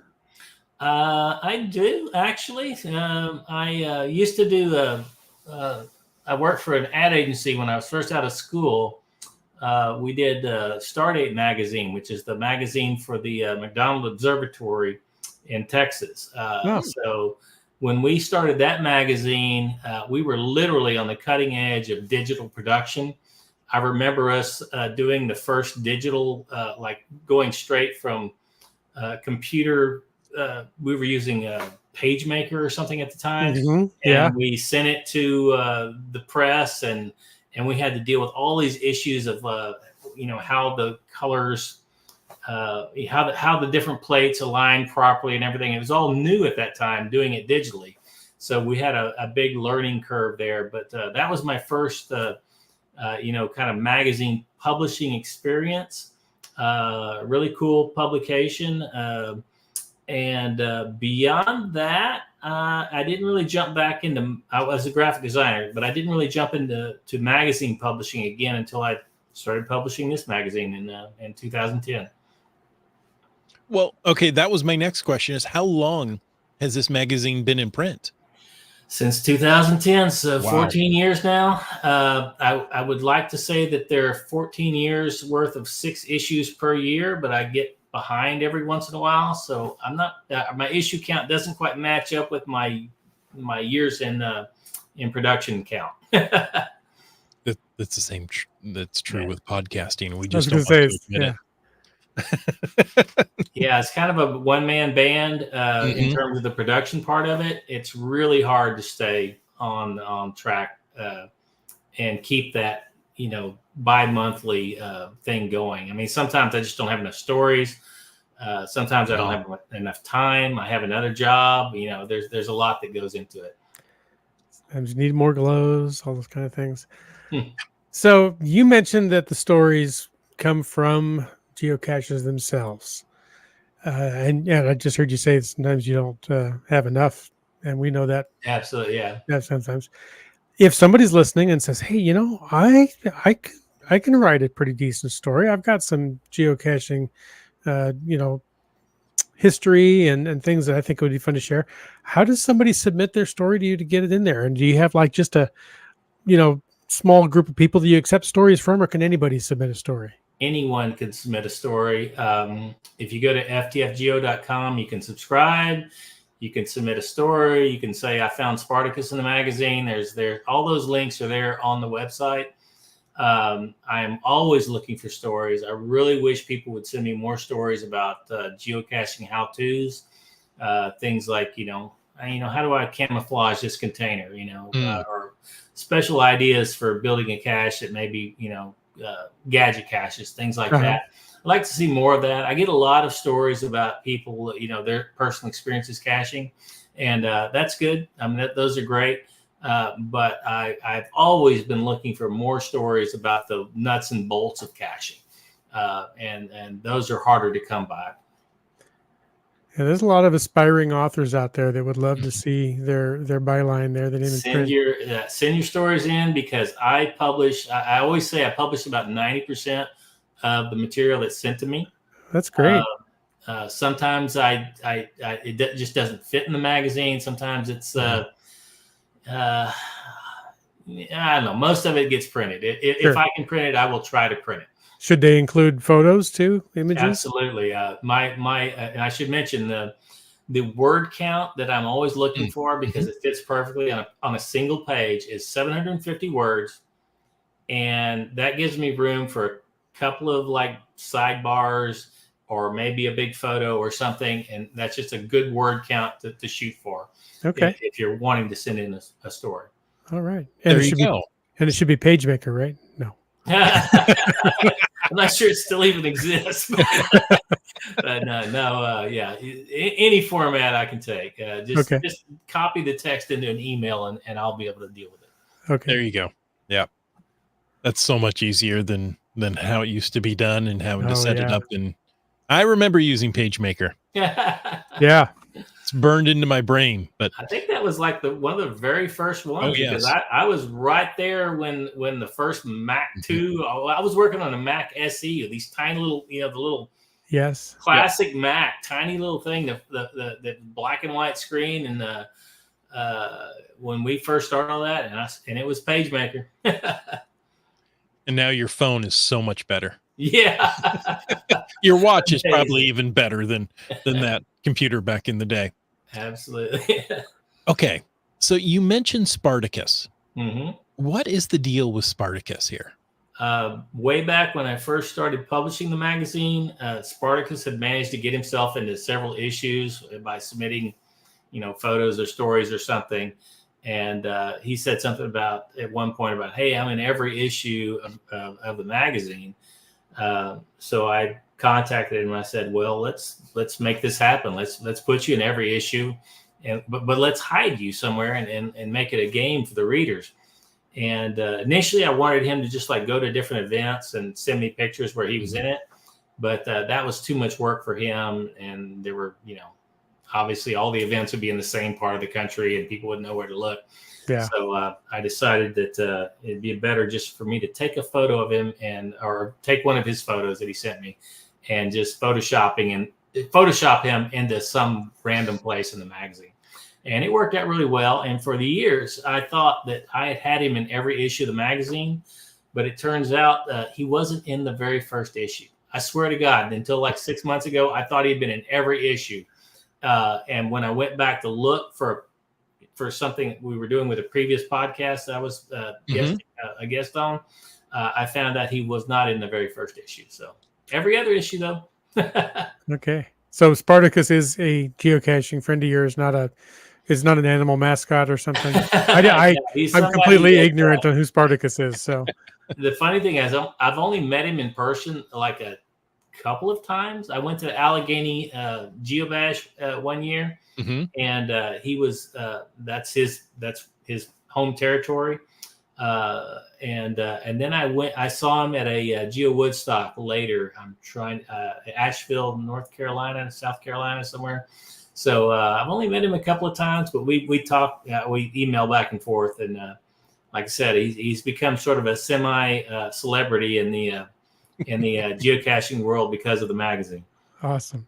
I do, actually. I used to do, I worked for an ad agency when I was first out of school. We did Stardate Magazine, which is the magazine for the McDonald Observatory in Texas. So when we started that magazine, we were literally on the cutting edge of digital production. I remember us doing the first digital, like going straight from computer. We were using a PageMaker or something at the time. And we sent it to the press, and we had to deal with all these issues of, how the colors, how the different plates align properly and everything. It was all new at that time, doing it digitally. So we had a big learning curve there. But that was my first, kind of magazine publishing experience. Really cool publication. And beyond that, I didn't really jump back into. I was a graphic designer, but I didn't really jump into magazine publishing again until I started publishing this magazine in 2010. Well, okay, that was my next question: is how long has this magazine been in print? Since 2010, so Wow. 14 years now. I would like to say that there are 14 years worth of 6 issues per year, but I get behind every once in a while, so I'm not. My issue count doesn't quite match up with my years in production count. That's the same. That's true with podcasting. We I was just gonna don't like to say, admit it. Yeah, it's kind of a one-man band in terms of the production part of it. It's really hard to stay on track and keep that bi-monthly thing going. I mean, sometimes I just don't have enough stories. Sometimes I don't have enough time. I have another job. There's a lot that goes into it. Sometimes you need more glows, all those kind of things. So you mentioned that the stories come from geocaches themselves. And I just heard you say sometimes you don't have enough. And we know that. Absolutely. Yeah. Sometimes. If somebody's listening and says, hey, I can write a pretty decent story. I've got some geocaching, history and things that I think would be fun to share. How does somebody submit their story to you to get it in there? And do you have like just a, small group of people that you accept stories from, or can anybody submit a story? Anyone can submit a story. If you go to ftfgeo.com, you can subscribe. You can submit a story. You can say, I found Spartacus in the magazine. All those links are there on the website. I'm always looking for stories. I really wish people would send me more stories about geocaching how-tos, things like, how do I camouflage this container, or special ideas for building a cache that maybe, gadget caches, things like that. I'd like to see more of that. I get a lot of stories about people, their personal experiences caching, and that's good. I mean, those are great. But I've always been looking for more stories about the nuts and bolts of caching, and those are harder to come by. Yeah, there's a lot of aspiring authors out there that would love to see their byline there. Send your stories in, because I publish. I always say I publish about 90% of the material that's sent to me. That's great. Sometimes it just doesn't fit in the magazine. Sometimes it's I don't know. Most of it gets printed. If I can print it, I will try to print it. Should they include photos too, images? Absolutely. And I should mention the word count that I'm always looking for, because it fits perfectly on a single page, is 750 words. And that gives me room for a couple of like sidebars or maybe a big photo or something. And that's just a good word count to shoot for. Okay. If you're wanting to send in a story. All right. And There you go. And it should be PageMaker, right? No. I'm not sure it still even exists. But yeah. Any format I can take. Just copy the text into an email and I'll be able to deal with it. Okay. There you go. Yeah. That's so much easier than how it used to be done and having to set it up. And I remember using PageMaker. Yeah. It's burned into my brain, but I think that was like one of the very first ones. Oh, yes. Because I was right there when the first Mac 2, I was working on a Mac SE, these tiny little, the little classic Mac, tiny little thing, the black and white screen. And when we first started all that, and it was PageMaker. And now your phone is so much better. Yeah. Your watch is probably even better than that computer back in the day. Absolutely. Okay. So you mentioned Spartacus. Mm-hmm. What is the deal with Spartacus here? Way back when I first started publishing the magazine, Spartacus had managed to get himself into several issues by submitting, photos or stories or something. And he said something at one point about, hey, I'm in every issue of the magazine. So I contacted him and I said, well, let's make this happen. Let's put you in every issue, but let's hide you somewhere and make it a game for the readers. And initially I wanted him to just like go to different events and send me pictures where he was in it. But that was too much work for him. And there were, obviously all the events would be in the same part of the country and people wouldn't know where to look. Yeah. So I decided that it'd be better just for me to take a photo of him or take one of his photos that he sent me and just Photoshop him into some random place in the magazine. And it worked out really well. And for the years, I thought that I had him in every issue of the magazine, but it turns out he wasn't in the very first issue. I swear to God, until like 6 months ago, I thought he'd been in every issue. And when I went back to look for something we were doing with a previous podcast I was a guest on, I found out he was not in the very first issue. So every other issue, though. Okay. So Spartacus is a geocaching friend of yours, is not an animal mascot or something. I'm completely ignorant on who Spartacus is. So the funny thing is, I've only met him in person like a couple of times. I went to Allegheny Geobash one year, and he was that's his home territory. And then I saw him at a Geo Woodstock later. I'm trying Asheville, North Carolina, South Carolina, somewhere. So I've only met him a couple of times, but we talk, we email back and forth, and like I said, he's become sort of a semi celebrity in the geocaching world because of the magazine. Awesome.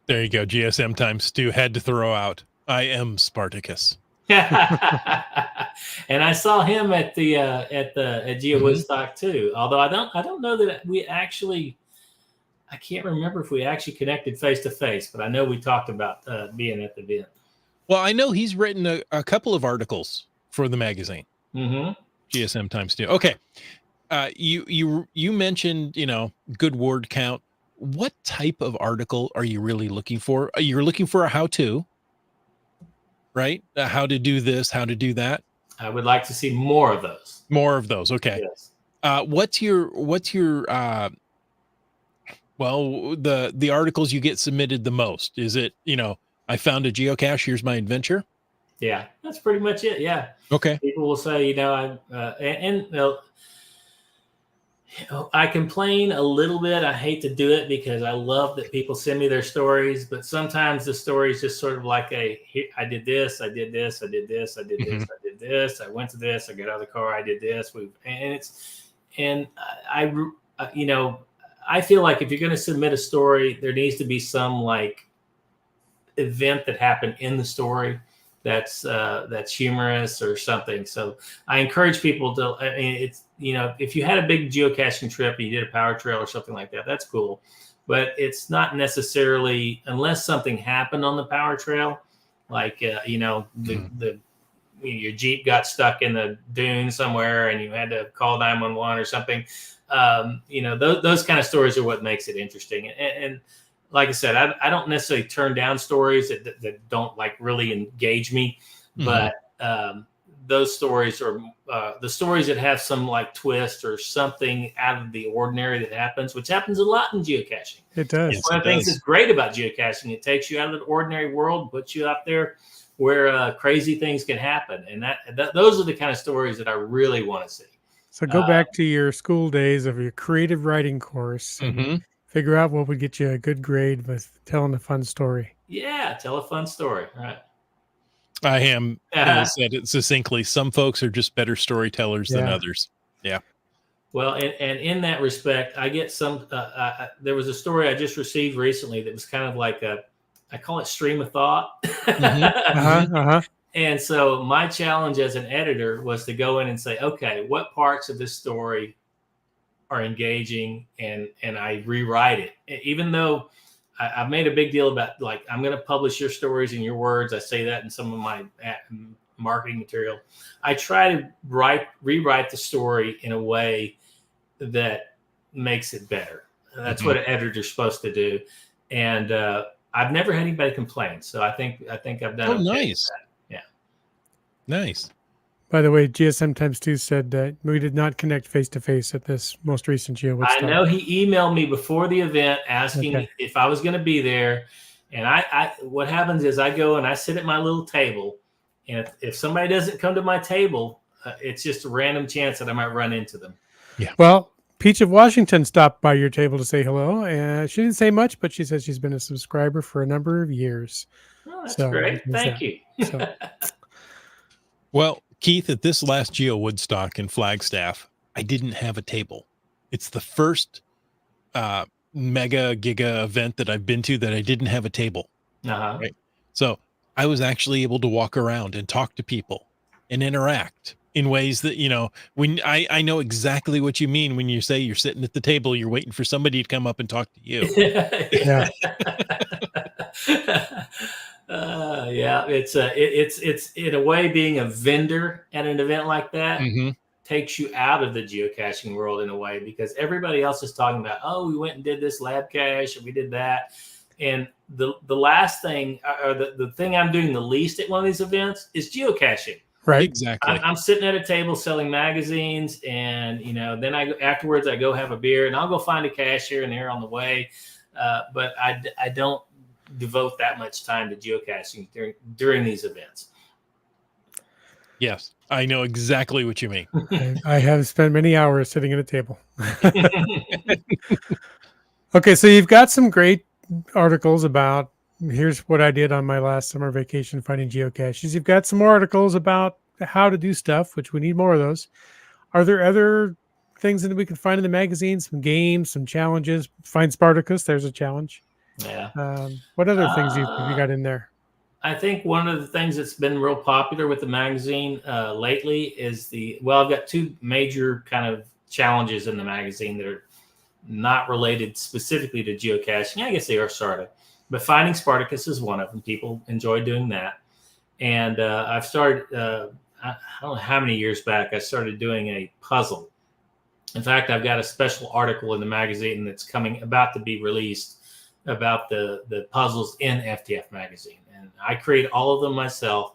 There you go. GSM times 2 had to throw out, I am Spartacus. And I saw him at Geo Woodstock too. Although I don't know that we actually. I can't remember if we actually connected face to face, but I know we talked about being at the event. Well, I know he's written a couple of articles for the magazine. GSM times 2. Okay. You mentioned, good word count. What type of article are you really looking for? You're looking for a how-to, right? How to do this, how to do that. I would like to see more of those. More of those. Okay. Yes. What's your the articles you get submitted the most? Is it, I found a geocache, here's my adventure? Yeah, that's pretty much it. Yeah. Okay. People will say, I complain a little bit. I hate to do it because I love that people send me their stories, but sometimes the story is just sort of like I did this, I did this, I did this, I did this, I did this, I went to this, I got out of the car, I did this. I feel like if you're going to submit a story, there needs to be some like event that happened in the story that's humorous or something. So I encourage people to. if you had a big geocaching trip and you did a power trail or something like that, that's cool. But it's not necessarily, unless something happened on the power trail, like your Jeep got stuck in the dune somewhere and you had to call 911 or something. Those kind of stories are what makes it interesting. And like I said, I don't necessarily turn down stories that don't like really engage me, but those stories are the stories that have some like twist or something out of the ordinary that happens, which happens a lot in geocaching. It does. It's one of the things that's great about geocaching. It takes you out of the ordinary world, puts you out there where crazy things can happen. And those are the kind of stories that I really want to see. So go back to your school days of your creative writing course and figure out what would get you a good grade with telling a fun story. Yeah, tell a fun story. Right. I am said it succinctly. Some folks are just better storytellers than others. Yeah. Well, and in that respect, I get some. There was a story I just received recently that was kind of like I call it stream of thought. And so my challenge as an editor was to go in and say, okay, what parts of this story are engaging, and I rewrite it, even though I've made a big deal about like, I'm going to publish your stories in your words. I say that in some of my marketing material. I try to rewrite the story in a way that makes it better. That's what an editor's supposed to do. And I've never had anybody complain. So I think I've done. Oh, nice. Yeah. Nice. By the way, GSM Times 2 said that we did not connect face-to-face at this most recent Geo Woodstock. I know he emailed me before the event asking if I was going to be there. And I what happens is I go and I sit at my little table. And if somebody doesn't come to my table, it's just a random chance that I might run into them. Yeah. Well, Peach of Washington stopped by your table to say hello. She didn't say much, but she says she's been a subscriber for a number of years. Oh, that's great. Thank you. Well, Keith, at this last Geo Woodstock in Flagstaff, I didn't have a table. It's the first mega giga event that I've been to that I didn't have a table. Right? So I was actually able to walk around and talk to people and interact in ways that, when I know exactly what you mean when you say you're sitting at the table, you're waiting for somebody to come up and talk to you. Yeah. It's in a way being a vendor at an event like that takes you out of the geocaching world in a way, because everybody else is talking about, oh, we went and did this lab cache, or we did that. And the last thing, or the thing I'm doing the least at one of these events is geocaching. Right. Exactly. I'm sitting at a table selling magazines, and then afterwards I go have a beer, and I'll go find a cache here and there on the way. But I don't devote that much time to geocaching during these events. Yes, I know exactly what you mean. I have spent many hours sitting at a table. Okay, so you've got some great articles about here's what I did on my last summer vacation finding geocaches. You've got some more articles about how to do stuff, which we need more of those. Are there other things that we can find in the magazine? Some games, some challenges? Find Spartacus, there's a challenge. Yeah. What other things have you got in there? I think one of the things that's been real popular with the magazine lately is I've got two major kind of challenges in the magazine that are not related specifically to geocaching. I guess they are sort of, but finding Spartacus is one of them. People enjoy doing that. And I've started, I don't know how many years back, I started doing a puzzle. In fact, I've got a special article in the magazine that's about to be released about the puzzles in FTF Magazine. And I create all of them myself.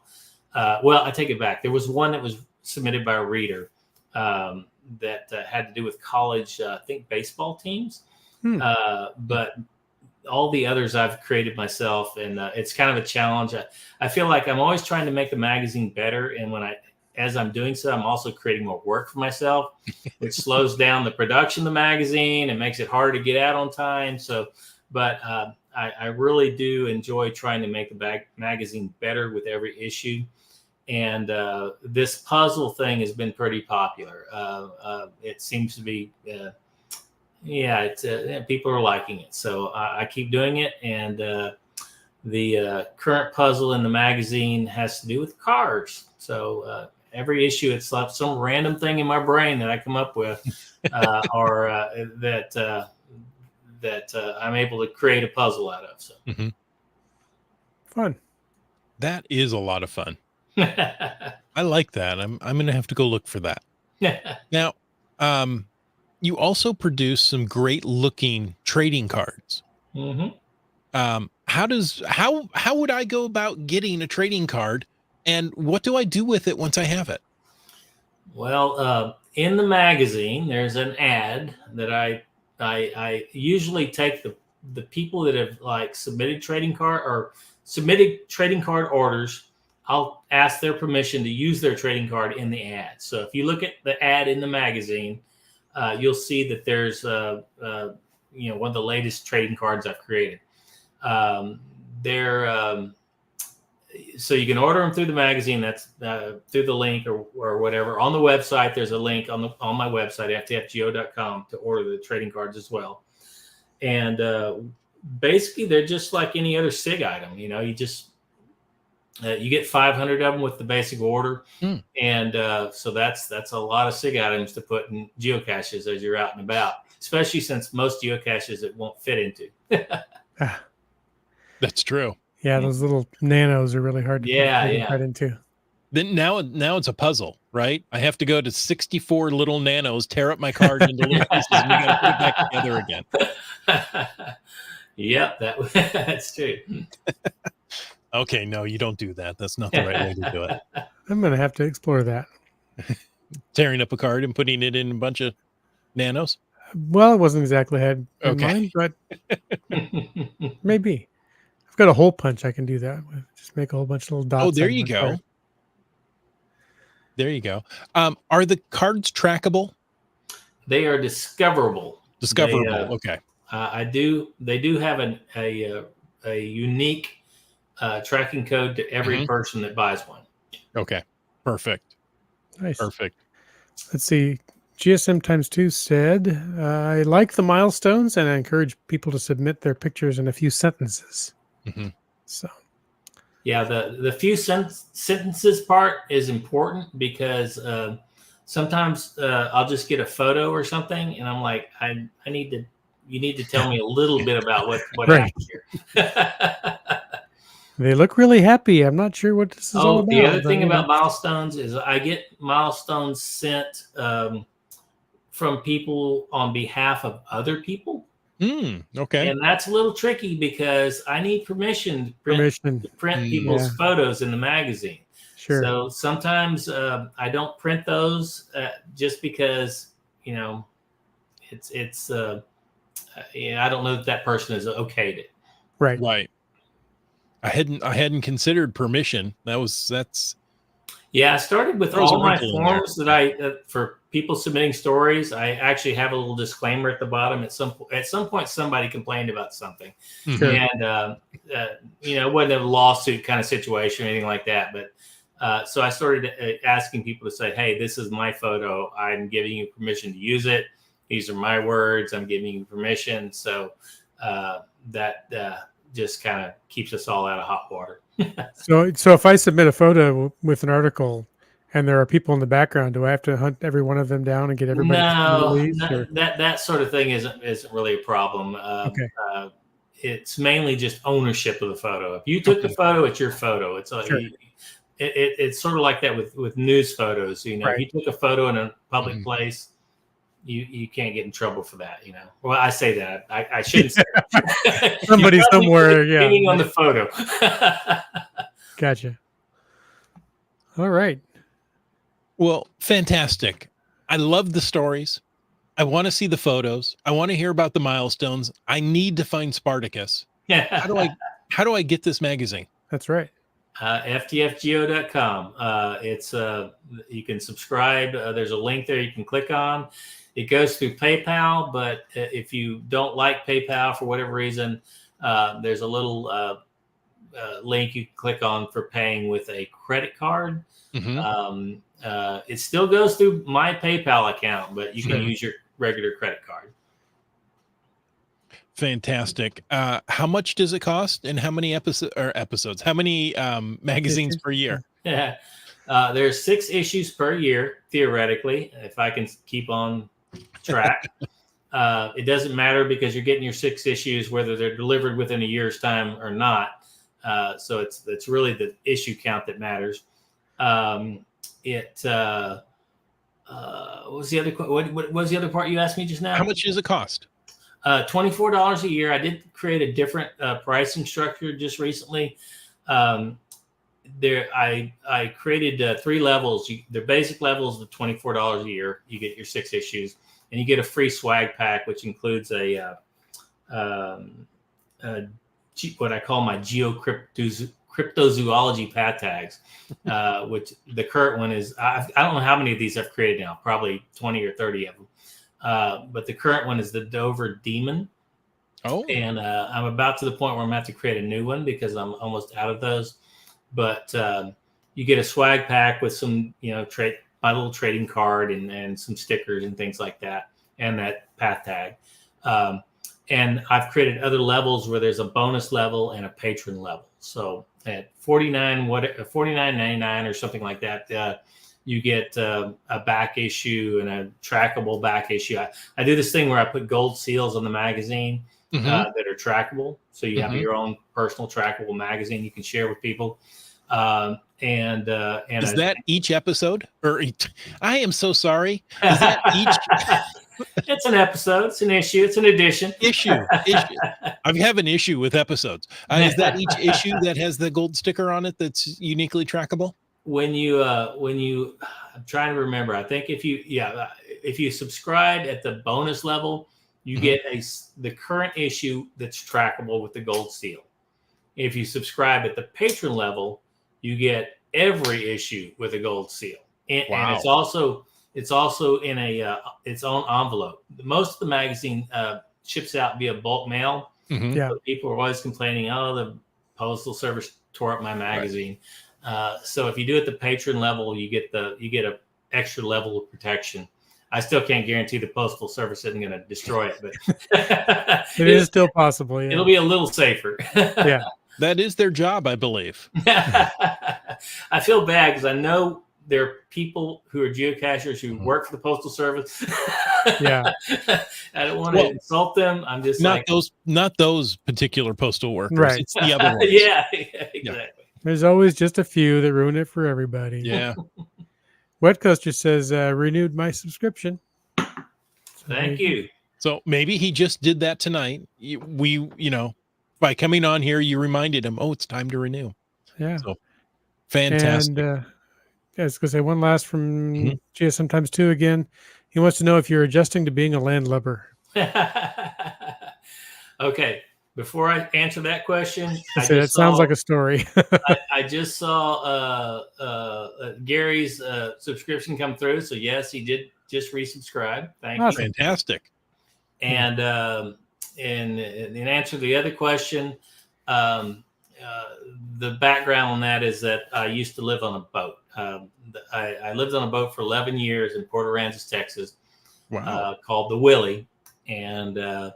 Well, I take it back. There was one that was submitted by a reader that had to do with college, I think, baseball teams. But all the others I've created myself, and it's kind of a challenge. I feel like I'm always trying to make the magazine better. And as I'm doing so, I'm also creating more work for myself, which slows down the production of the magazine and makes it harder to get out on time. But I really do enjoy trying to make the magazine better with every issue. And this puzzle thing has been pretty popular. It seems to be, people are liking it. So I keep doing it. And the current puzzle in the magazine has to do with cars. So every issue, it's like some random thing in my brain that I come up with, or that I'm able to create a puzzle out of. So Fun. That is a lot of fun. I like that. I'm going to have to go look for that. Now, you also produce some great looking trading cards. How would I go about getting a trading card, and what do I do with it once I have it? Well, in the magazine, there's an ad that I usually take the people that have like submitted trading card orders. I'll ask their permission to use their trading card in the ad. So if you look at the ad in the magazine, you'll see that there's one of the latest trading cards I've created. So you can order them through the magazine. That's through the link or whatever on the website. There's a link on my website, ftfgeo.com, to order the trading cards as well. And basically, they're just like any other SIG item. You just you get 500 of them with the basic order, and so that's a lot of SIG items to put in geocaches as you're out and about, especially since most geocaches it won't fit into. That's true. Yeah, those little nanos are really hard to put right into. Then now it's a puzzle, right? I have to go to 64 little nanos, tear up my card into little pieces, and we got to put it back together again. Yep, that's true. Okay, no, you don't do that. That's not the right way to do it. I'm going to have to explore that. Tearing up a card and putting it in a bunch of nanos? Well, it wasn't exactly had in mind, but maybe. I've got a hole punch I can do that with. Just make a whole bunch of little dots. Oh, there you go. Card. There you go. Are the cards trackable? They are discoverable. Discoverable. Okay. They do have a unique tracking code to every person that buys one. Okay. Perfect. Nice. Perfect. Let's see. GSM times 2 said, I like the milestones and I encourage people to submit their pictures in a few sentences. So, yeah, the few sentences part is important because sometimes I'll just get a photo or something and I'm like, you need to tell me a little bit about what happened here. They look really happy. I'm not sure what this is all about. The other thing about milestones is I get milestones sent from people on behalf of other people. Okay. And that's a little tricky because I need permission to print people's photos in the magazine. Sure. So sometimes I don't print those just because, it's I don't know that person is okayed it. Right. Right. I hadn't considered permission. That's. Yeah, I started with all my forms that for people submitting stories. I actually have a little disclaimer at the bottom. At some point, somebody complained about something, and it wasn't a lawsuit kind of situation or anything like that. But so I started asking people to say, "Hey, this is my photo. I'm giving you permission to use it. These are my words. I'm giving you permission." So that just kind of keeps us all out of hot water. So if I submit a photo with an article and there are people in the background, do I have to hunt every one of them down and get everybody? No, that sort of thing isn't really a problem. Okay. It's mainly just ownership of the photo. If you took the photo, it's your photo. It's it's sort of like that with news photos. If you took a photo in a public place, you can't get in trouble for that. Well, I say that I shouldn't say that. Somebody somewhere, depending on the photo. Gotcha. All right. Well, fantastic. I love the stories. I want to see the photos. I want to hear about the milestones. I need to find Spartacus. How do I get this magazine? That's right. FTFgeo.com. It's you can subscribe. There's a link there you can click on. It goes through PayPal, but if you don't like PayPal for whatever reason, there's a little link you can click on for paying with a credit card. It still goes through my PayPal account, but you can use your regular credit card. Fantastic. How much does it cost, and how many episodes? How many magazines per year? Yeah. There's 6 issues per year, theoretically, if I can keep on track. It doesn't matter because you're getting your 6 issues, whether they're delivered within a year's time or not. So it's really the issue count that matters. What was the other? What was the other part you asked me just now? How much does it cost? $24 a year. I did create a different pricing structure just recently. I created 3 levels. The basic level is the $24 a year. You get your 6 issues, and you get a free swag pack, which includes what I call my cryptozoology pad tags, which the current one is, I don't know how many of these I've created now, probably 20 or 30 of them. But the current one is the Dover Demon. Oh, and I'm about to the point where I'm going to have to create a new one because I'm almost out of those. But you get a swag pack with some, my little trading card and some stickers and things like that, and that path tag. And I've created other levels where there's a bonus level and a patron level. So at $49.99 or something like that, you get a back issue and a trackable back issue. I do this thing where I put gold seals on the magazine that are trackable. So you have your own personal trackable magazine you can share with people. And is that each episode? Or I am so sorry. Is that each? It's an episode. It's an issue. It's an edition. Issue. I have an issue with episodes. Is that each issue that has the gold sticker on it that's uniquely trackable? When you, I'm trying to remember. I think if you subscribe at the bonus level, you get the current issue that's trackable with the gold seal. If you subscribe at the patron level, you get every issue with a gold seal, and it's also in its own envelope. Most of the magazine ships out via bulk mail. Yeah, So people are always complaining, "Oh, the postal service tore up my magazine." Right. So if you do it at the patron level, you get a extra level of protection. I still can't guarantee the postal service isn't going to destroy it, but it is still possible. Yeah. It'll be a little safer. Yeah. That is their job, I believe. I feel bad because I know there are people who are geocachers who work for the postal service. Yeah. I don't want to insult them. I'm just not those particular postal workers. Right. It's the other ones. Yeah, exactly. Yeah. There's always just a few that ruin it for everybody. Yeah. Wet Coaster says, renewed my subscription. So Thank you. So maybe he just did that tonight. By coming on here, you reminded him, it's time to renew. Yeah. So fantastic. And I was going to say one last from GS Sometimes 2 again. He wants to know if you're adjusting to being a landlubber. Okay. Before I answer that question, That sounds like a story. I just saw Gary's subscription come through. So yes, he did just resubscribe. Thank you. Fantastic. And in answer to the other question, the background on that is that I used to live on a boat. I lived on a boat for 11 years in Port Aransas, Texas, called the Willie. And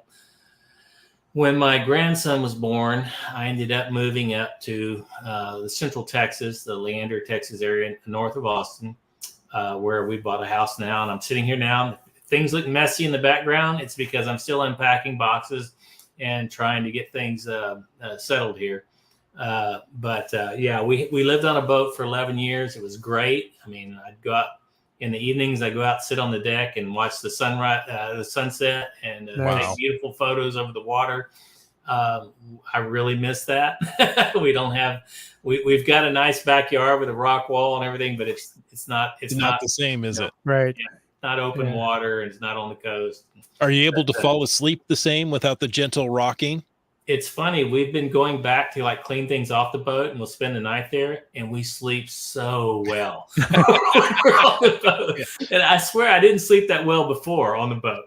when my grandson was born, I ended up moving up to the central Texas, the Leander, Texas area north of Austin, where we bought a house now. And I'm sitting here now. Things look messy in the background. It's because I'm still unpacking boxes and trying to get things settled here. We lived on a boat for 11 years. It was great. I mean, I'd go out in the evenings. I go out, sit on the deck and watch the sunrise, the sunset, and take beautiful photos over the water. I really miss that. We've got a nice backyard with a rock wall and everything, but it's not the same, is it? Right. Yeah, not open water, and it's not on the coast. Are you able to fall asleep the same without the gentle rocking? It's funny. We've been going back to clean things off the boat, and we'll spend the night there, and we sleep so well. On the boat. And I swear I didn't sleep that well before on the boat.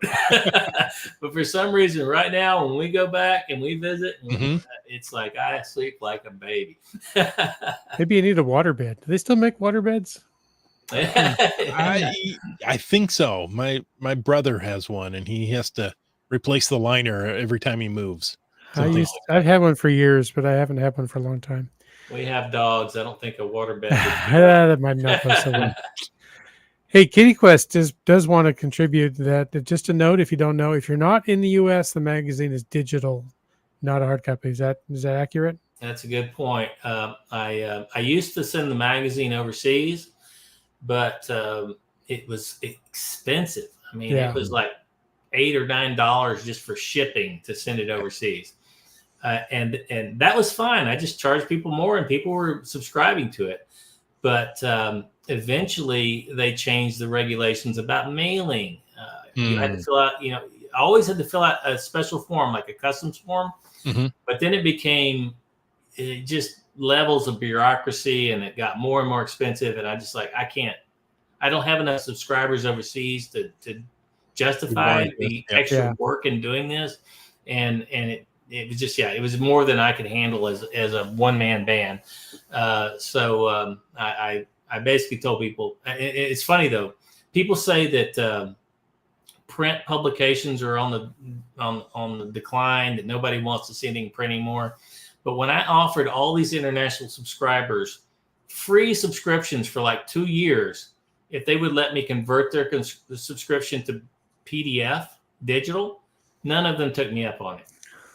But for some reason, right now, when we go back and we visit, it's like I sleep like a baby. Maybe you need a waterbed. Do they still make waterbeds? I think so. My brother has one, and he has to replace the liner every time he moves. I've had one for years, but I haven't had one for a long time. We have dogs. I don't think a waterbed. That might not go so well. Hey, Kitty Quest does want to contribute that. Just a note, if you don't know, if you're not in the U.S., the magazine is digital, not a hard copy. Is that accurate? That's a good point. I used to send the magazine overseas, but it was expensive. I mean, it was like $8 or $9 just for shipping to send it overseas, and that was fine. I just charged people more, and people were subscribing to it. But eventually, they changed the regulations about mailing. You had to fill out, I always had to fill out a special form, like a customs form. Mm-hmm. But then it became just levels of bureaucracy, and it got more and more expensive. And I just I don't have enough subscribers overseas to justify the extra work in doing this. And it was just, it was more than I could handle as a one-man band. So I basically told people, it's funny though, people say that print publications are on the decline, that nobody wants to see anything print anymore. But when I offered all these international subscribers free subscriptions for like 2 years, if they would let me convert their subscription to PDF digital, none of them took me up on it.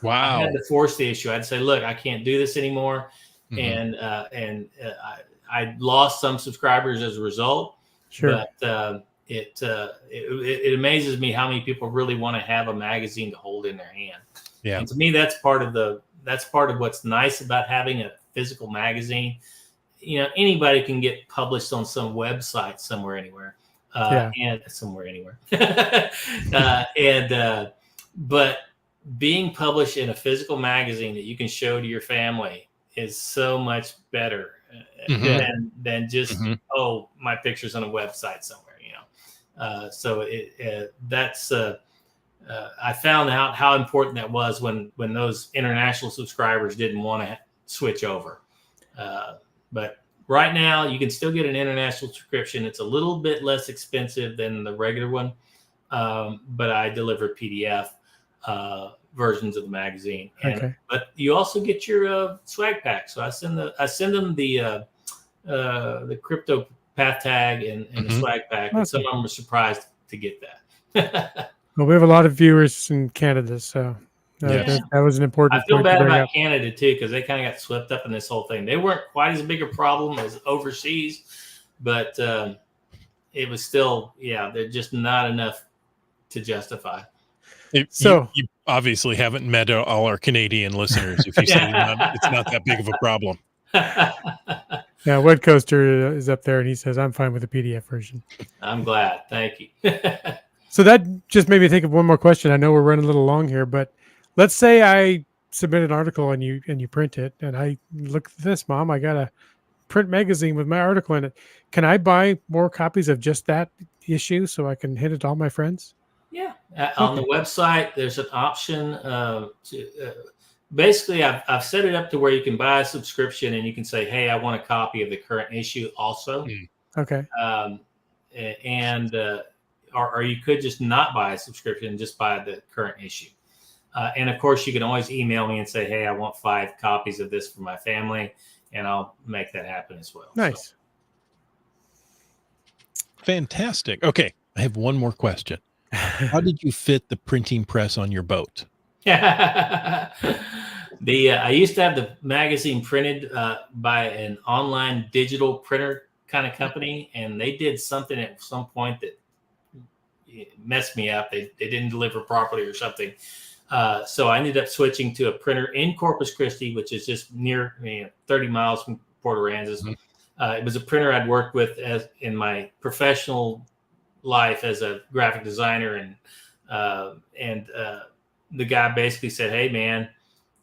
Wow. I had to force the issue. I'd say, look, I can't do this anymore. And I lost some subscribers as a result. Sure. But it amazes me how many people really want to have a magazine to hold in their hand. Yeah. And to me, that's part of what's nice about having a physical magazine. Anybody can get published on some website somewhere, anywhere, and somewhere, anywhere. But being published in a physical magazine that you can show to your family is so much better than just, my picture's on a website somewhere, So that's I found out how important that was when those international subscribers didn't want to switch over. But right now, you can still get an international subscription. It's a little bit less expensive than the regular one, but I deliver PDF versions of the magazine. But you also get your swag pack. So I send them the crypto path tag and the swag pack. And some of them were surprised to get that. Well, we have a lot of viewers in Canada, so that was an important. I feel bad about Canada too, because they kind of got swept up in this whole thing. They weren't quite as big a problem as overseas, but it was still, they're just not enough to justify. You obviously haven't met all our Canadian listeners if you say it's not that big of a problem. Yeah, Wed Coaster is up there, and he says, I'm fine with the PDF version. I'm glad. Thank you. So that just made me think of one more question. I know we're running a little long here, but let's say I submit an article and you print it, and I look at this, Mom, I got a print magazine with my article in it. Can I buy more copies of just that issue so I can hit it to all my friends? Yeah. On the website, there's an option basically, I've set it up to where you can buy a subscription and you can say, hey, I want a copy of the current issue also. Okay. Or you could just not buy a subscription and just buy the current issue. And of course, you can always email me and say, hey, I want 5 copies of this for my family, and I'll make that happen as well. Nice. So. Fantastic. Okay. I have one more question. How did you fit the printing press on your boat? I used to have the magazine printed by an online digital printer kind of company, and they did something at some point that messed me up. They didn't deliver properly or something. So I ended up switching to a printer in Corpus Christi, which is just near 30 miles from Port Aransas. It was a printer I'd worked with in my professional life as a graphic designer, and the guy basically said, hey man,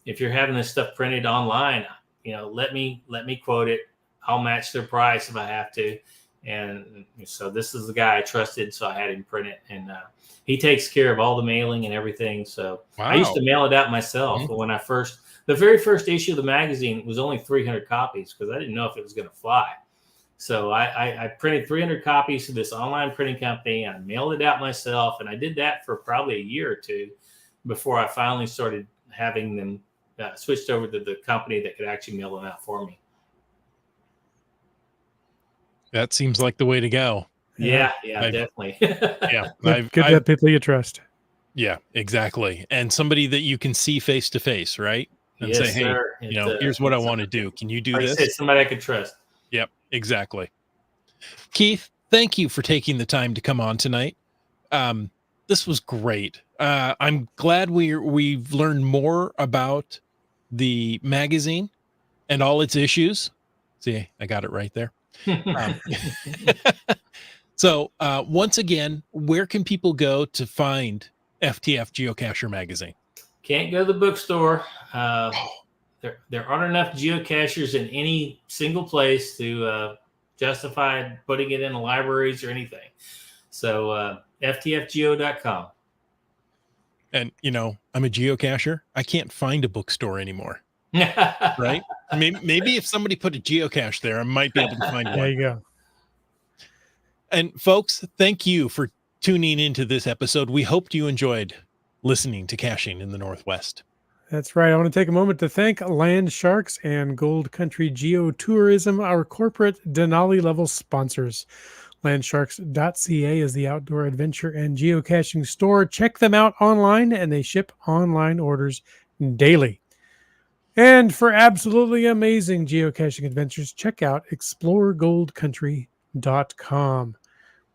if you're having this stuff printed online, let me quote it. I'll match their price if I have to. And so this is the guy I trusted, so I had him print it, and he takes care of all the mailing and everything. So I used to mail it out myself. But when the very first issue of the magazine was only 300 copies because I didn't know if it was going to fly. So I printed 300 copies to this online printing company, and I mailed it out myself. And I did that for probably a year or two before I finally started having them switched over to the company that could actually mail them out for me. That seems like the way to go. Yeah, I've- definitely. Yeah. Get that people you trust. Yeah, exactly. And somebody that you can see face to face, right? And Yes, say, hey, sir. here's what I want to do. Can you do like I this? said, somebody I could trust. Yep, exactly. Keith, thank you for taking the time to come on tonight. This was great. I'm glad we've learned more about the magazine and all its issues. See, I got it right there. So once again, where can people go to find FTF Geocacher magazine? Can't go to the bookstore. There aren't enough geocachers in any single place to justify putting it in the libraries or anything. So ftfgeo.com. And, I'm a geocacher. I can't find a bookstore anymore. Right? Maybe if somebody put a geocache there, I might be able to find one. There you go. And folks, thank you for tuning into this episode. We hoped you enjoyed listening to Caching in the Northwest. That's right. I want to take a moment to thank Land Sharks and Gold Country Geotourism, our corporate Denali level sponsors. Landsharks.ca is the outdoor adventure and geocaching store. Check them out online, and they ship online orders daily. And for absolutely amazing geocaching adventures, check out exploregoldcountry.com.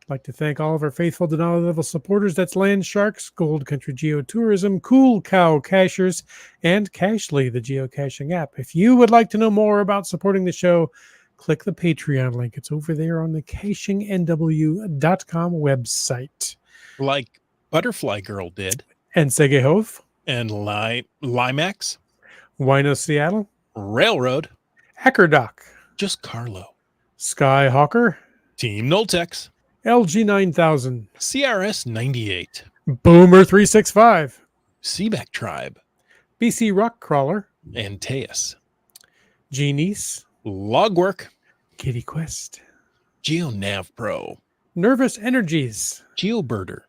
I'd like to thank all of our faithful Denali level supporters. That's Land Sharks, Gold Country Geotourism, Cool Cow Cachers, and Cachly, the geocaching app. If you would like to know more about supporting the show, click the Patreon link. It's over there on the CachingNW.com website. Like Butterfly Girl did. And Segehove. And Limax. Wino Seattle. Railroad. Ackerdock. Just Carlo. Skyhawker. Team Noltex. LG 9000. CRS 98. Boomer 365. Seaback Tribe. BC Rock Crawler. And Teus. Genies. Logwork. Kitty Quest. GeoNav Pro. Nervous Energies. GeoBirder.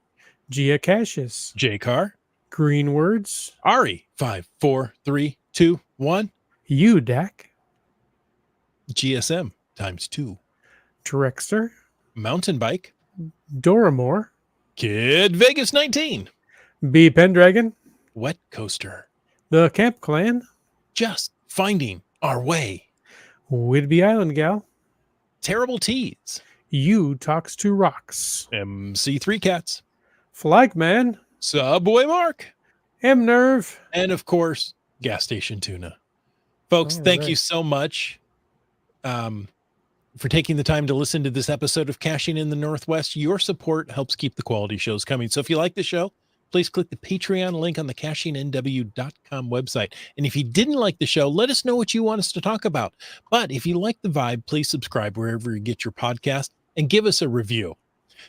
Geocaches. JCar. Green Words. Ari 5 4 3 2 1. UDAC. GSM ×2. Trexter. Mountain Bike. Doramore. Kid Vegas 19. B Pendragon. Wet Coaster. The Camp Clan. Just finding our way. Whidbey Island Gal. Terrible Tees. You Talks to Rocks. MC3 Cats. Flagman. Subway Mark. M-Nerve. And of course, Gas Station Tuna. Folks, thank you so much for taking the time to listen to this episode of Caching in the Northwest. Your support helps keep the quality shows coming. So if you like the show, please click the Patreon link on the CachingNW.com website. And if you didn't like the show, let us know what you want us to talk about. But if you like the vibe, please subscribe wherever you get your podcast and give us a review.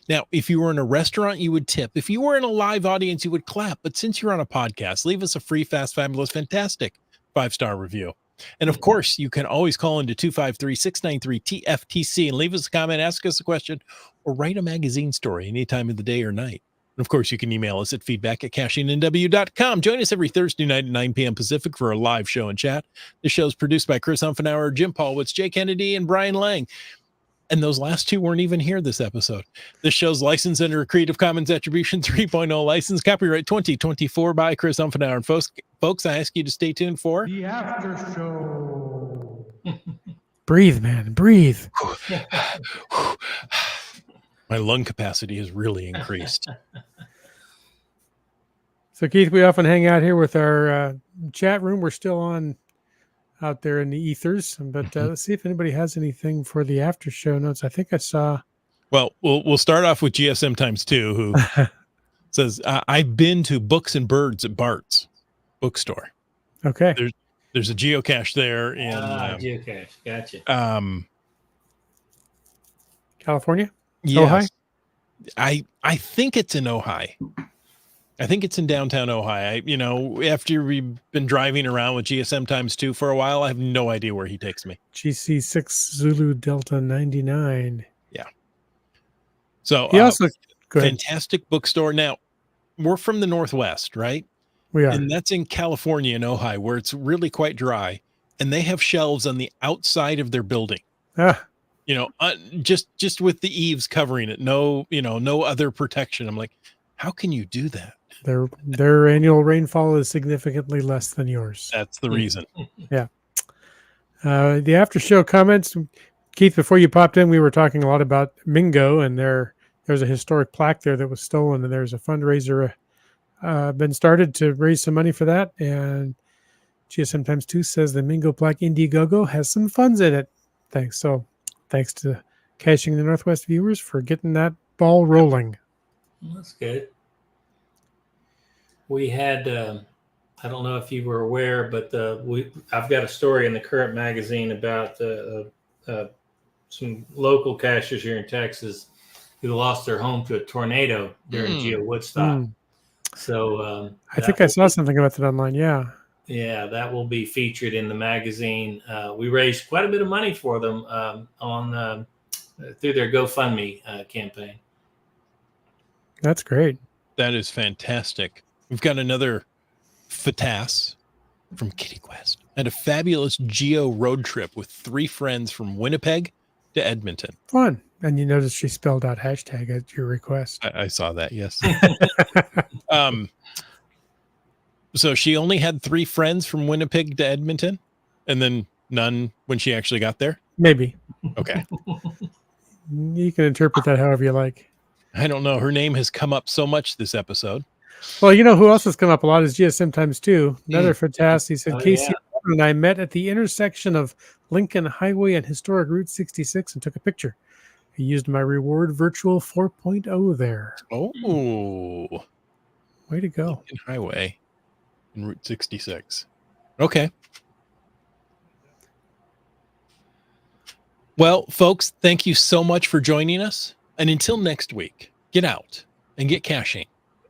Now, if you were in a restaurant, you would tip. If you were in a live audience, you would clap. But since you're on a podcast, leave us a free, fast, fabulous, fantastic 5-star review. And of course, you can always call into 253-693-TFTC and leave us a comment, ask us a question, or write a magazine story any time of the day or night. And of course, you can email us at feedback@CachingNW.com. Join us every Thursday night at 9 p.m. Pacific for a live show and chat. The show is produced by Chris Humphenauer, Jim Paulwitz, Jay Kennedy, and Brian Lang. And those last two weren't even here this episode. This show's licensed under a Creative Commons Attribution 3.0 license, copyright 2024 by Chris Humphenauer. And folks, I ask you to stay tuned for The After Show. Breathe, man, breathe. My lung capacity has really increased. So, Keith, we often hang out here with our chat room. We're still on out there in the ethers, but let's see if anybody has anything for the after show notes. I think I saw. Well, we'll start off with GSM ×2, who says, I've been to Books and Birds at Bart's bookstore. Okay. There's a geocache there in geocache. Gotcha. California? Yes. Ojai? I think it's in Ojai. I think it's in downtown Ojai. After we've been driving around with GSM ×2 for a while, I have no idea where he takes me. GC6 Zulu Delta 99. Yeah. So he also fantastic bookstore. Now, we're from the Northwest, right? We are. And that's in California in Ojai, where it's really quite dry. And they have shelves on the outside of their building. just with the eaves covering it, no other protection. I'm like, how can you do that? Their annual rainfall is significantly less than yours. That's the reason. Yeah. The after show comments, Keith, before you popped in, we were talking a lot about Mingo, and there's a historic plaque there that was stolen, and there's a fundraiser been started to raise some money for that. And GSM Times 2 says the Mingo plaque Indiegogo has some funds in it. Thanks to Caching the Northwest viewers for getting that ball rolling. That's good. We had, I don't know if you were aware, but I've got a story in the Current magazine about some local cachers here in Texas who lost their home to a tornado during Geo Woodstock. So I think I saw something about that online. Yeah. Yeah, that will be featured in the magazine. We raised quite a bit of money for them through their GoFundMe campaign. That's great. That is fantastic. We've got another FTF from Kitty Quest. Had a fabulous geo road trip with 3 friends from Winnipeg to Edmonton. Fun. And you notice she spelled out hashtag at your request. I saw that, yes. So she only had 3 friends from Winnipeg to Edmonton, and then none when she actually got there? Maybe. Okay. You can interpret that however you like. I don't know. Her name has come up so much this episode. Well, you know who else has come up a lot is GSM Times 2. Another fantastic. He said, Casey and I met at the intersection of Lincoln Highway and historic Route 66 and took a picture. I used my reward virtual 4.0 there. Oh. Way to go. Lincoln Highway and Route 66. Okay. Well, folks, thank you so much for joining us. And until next week, get out and get caching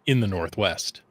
in the Northwest.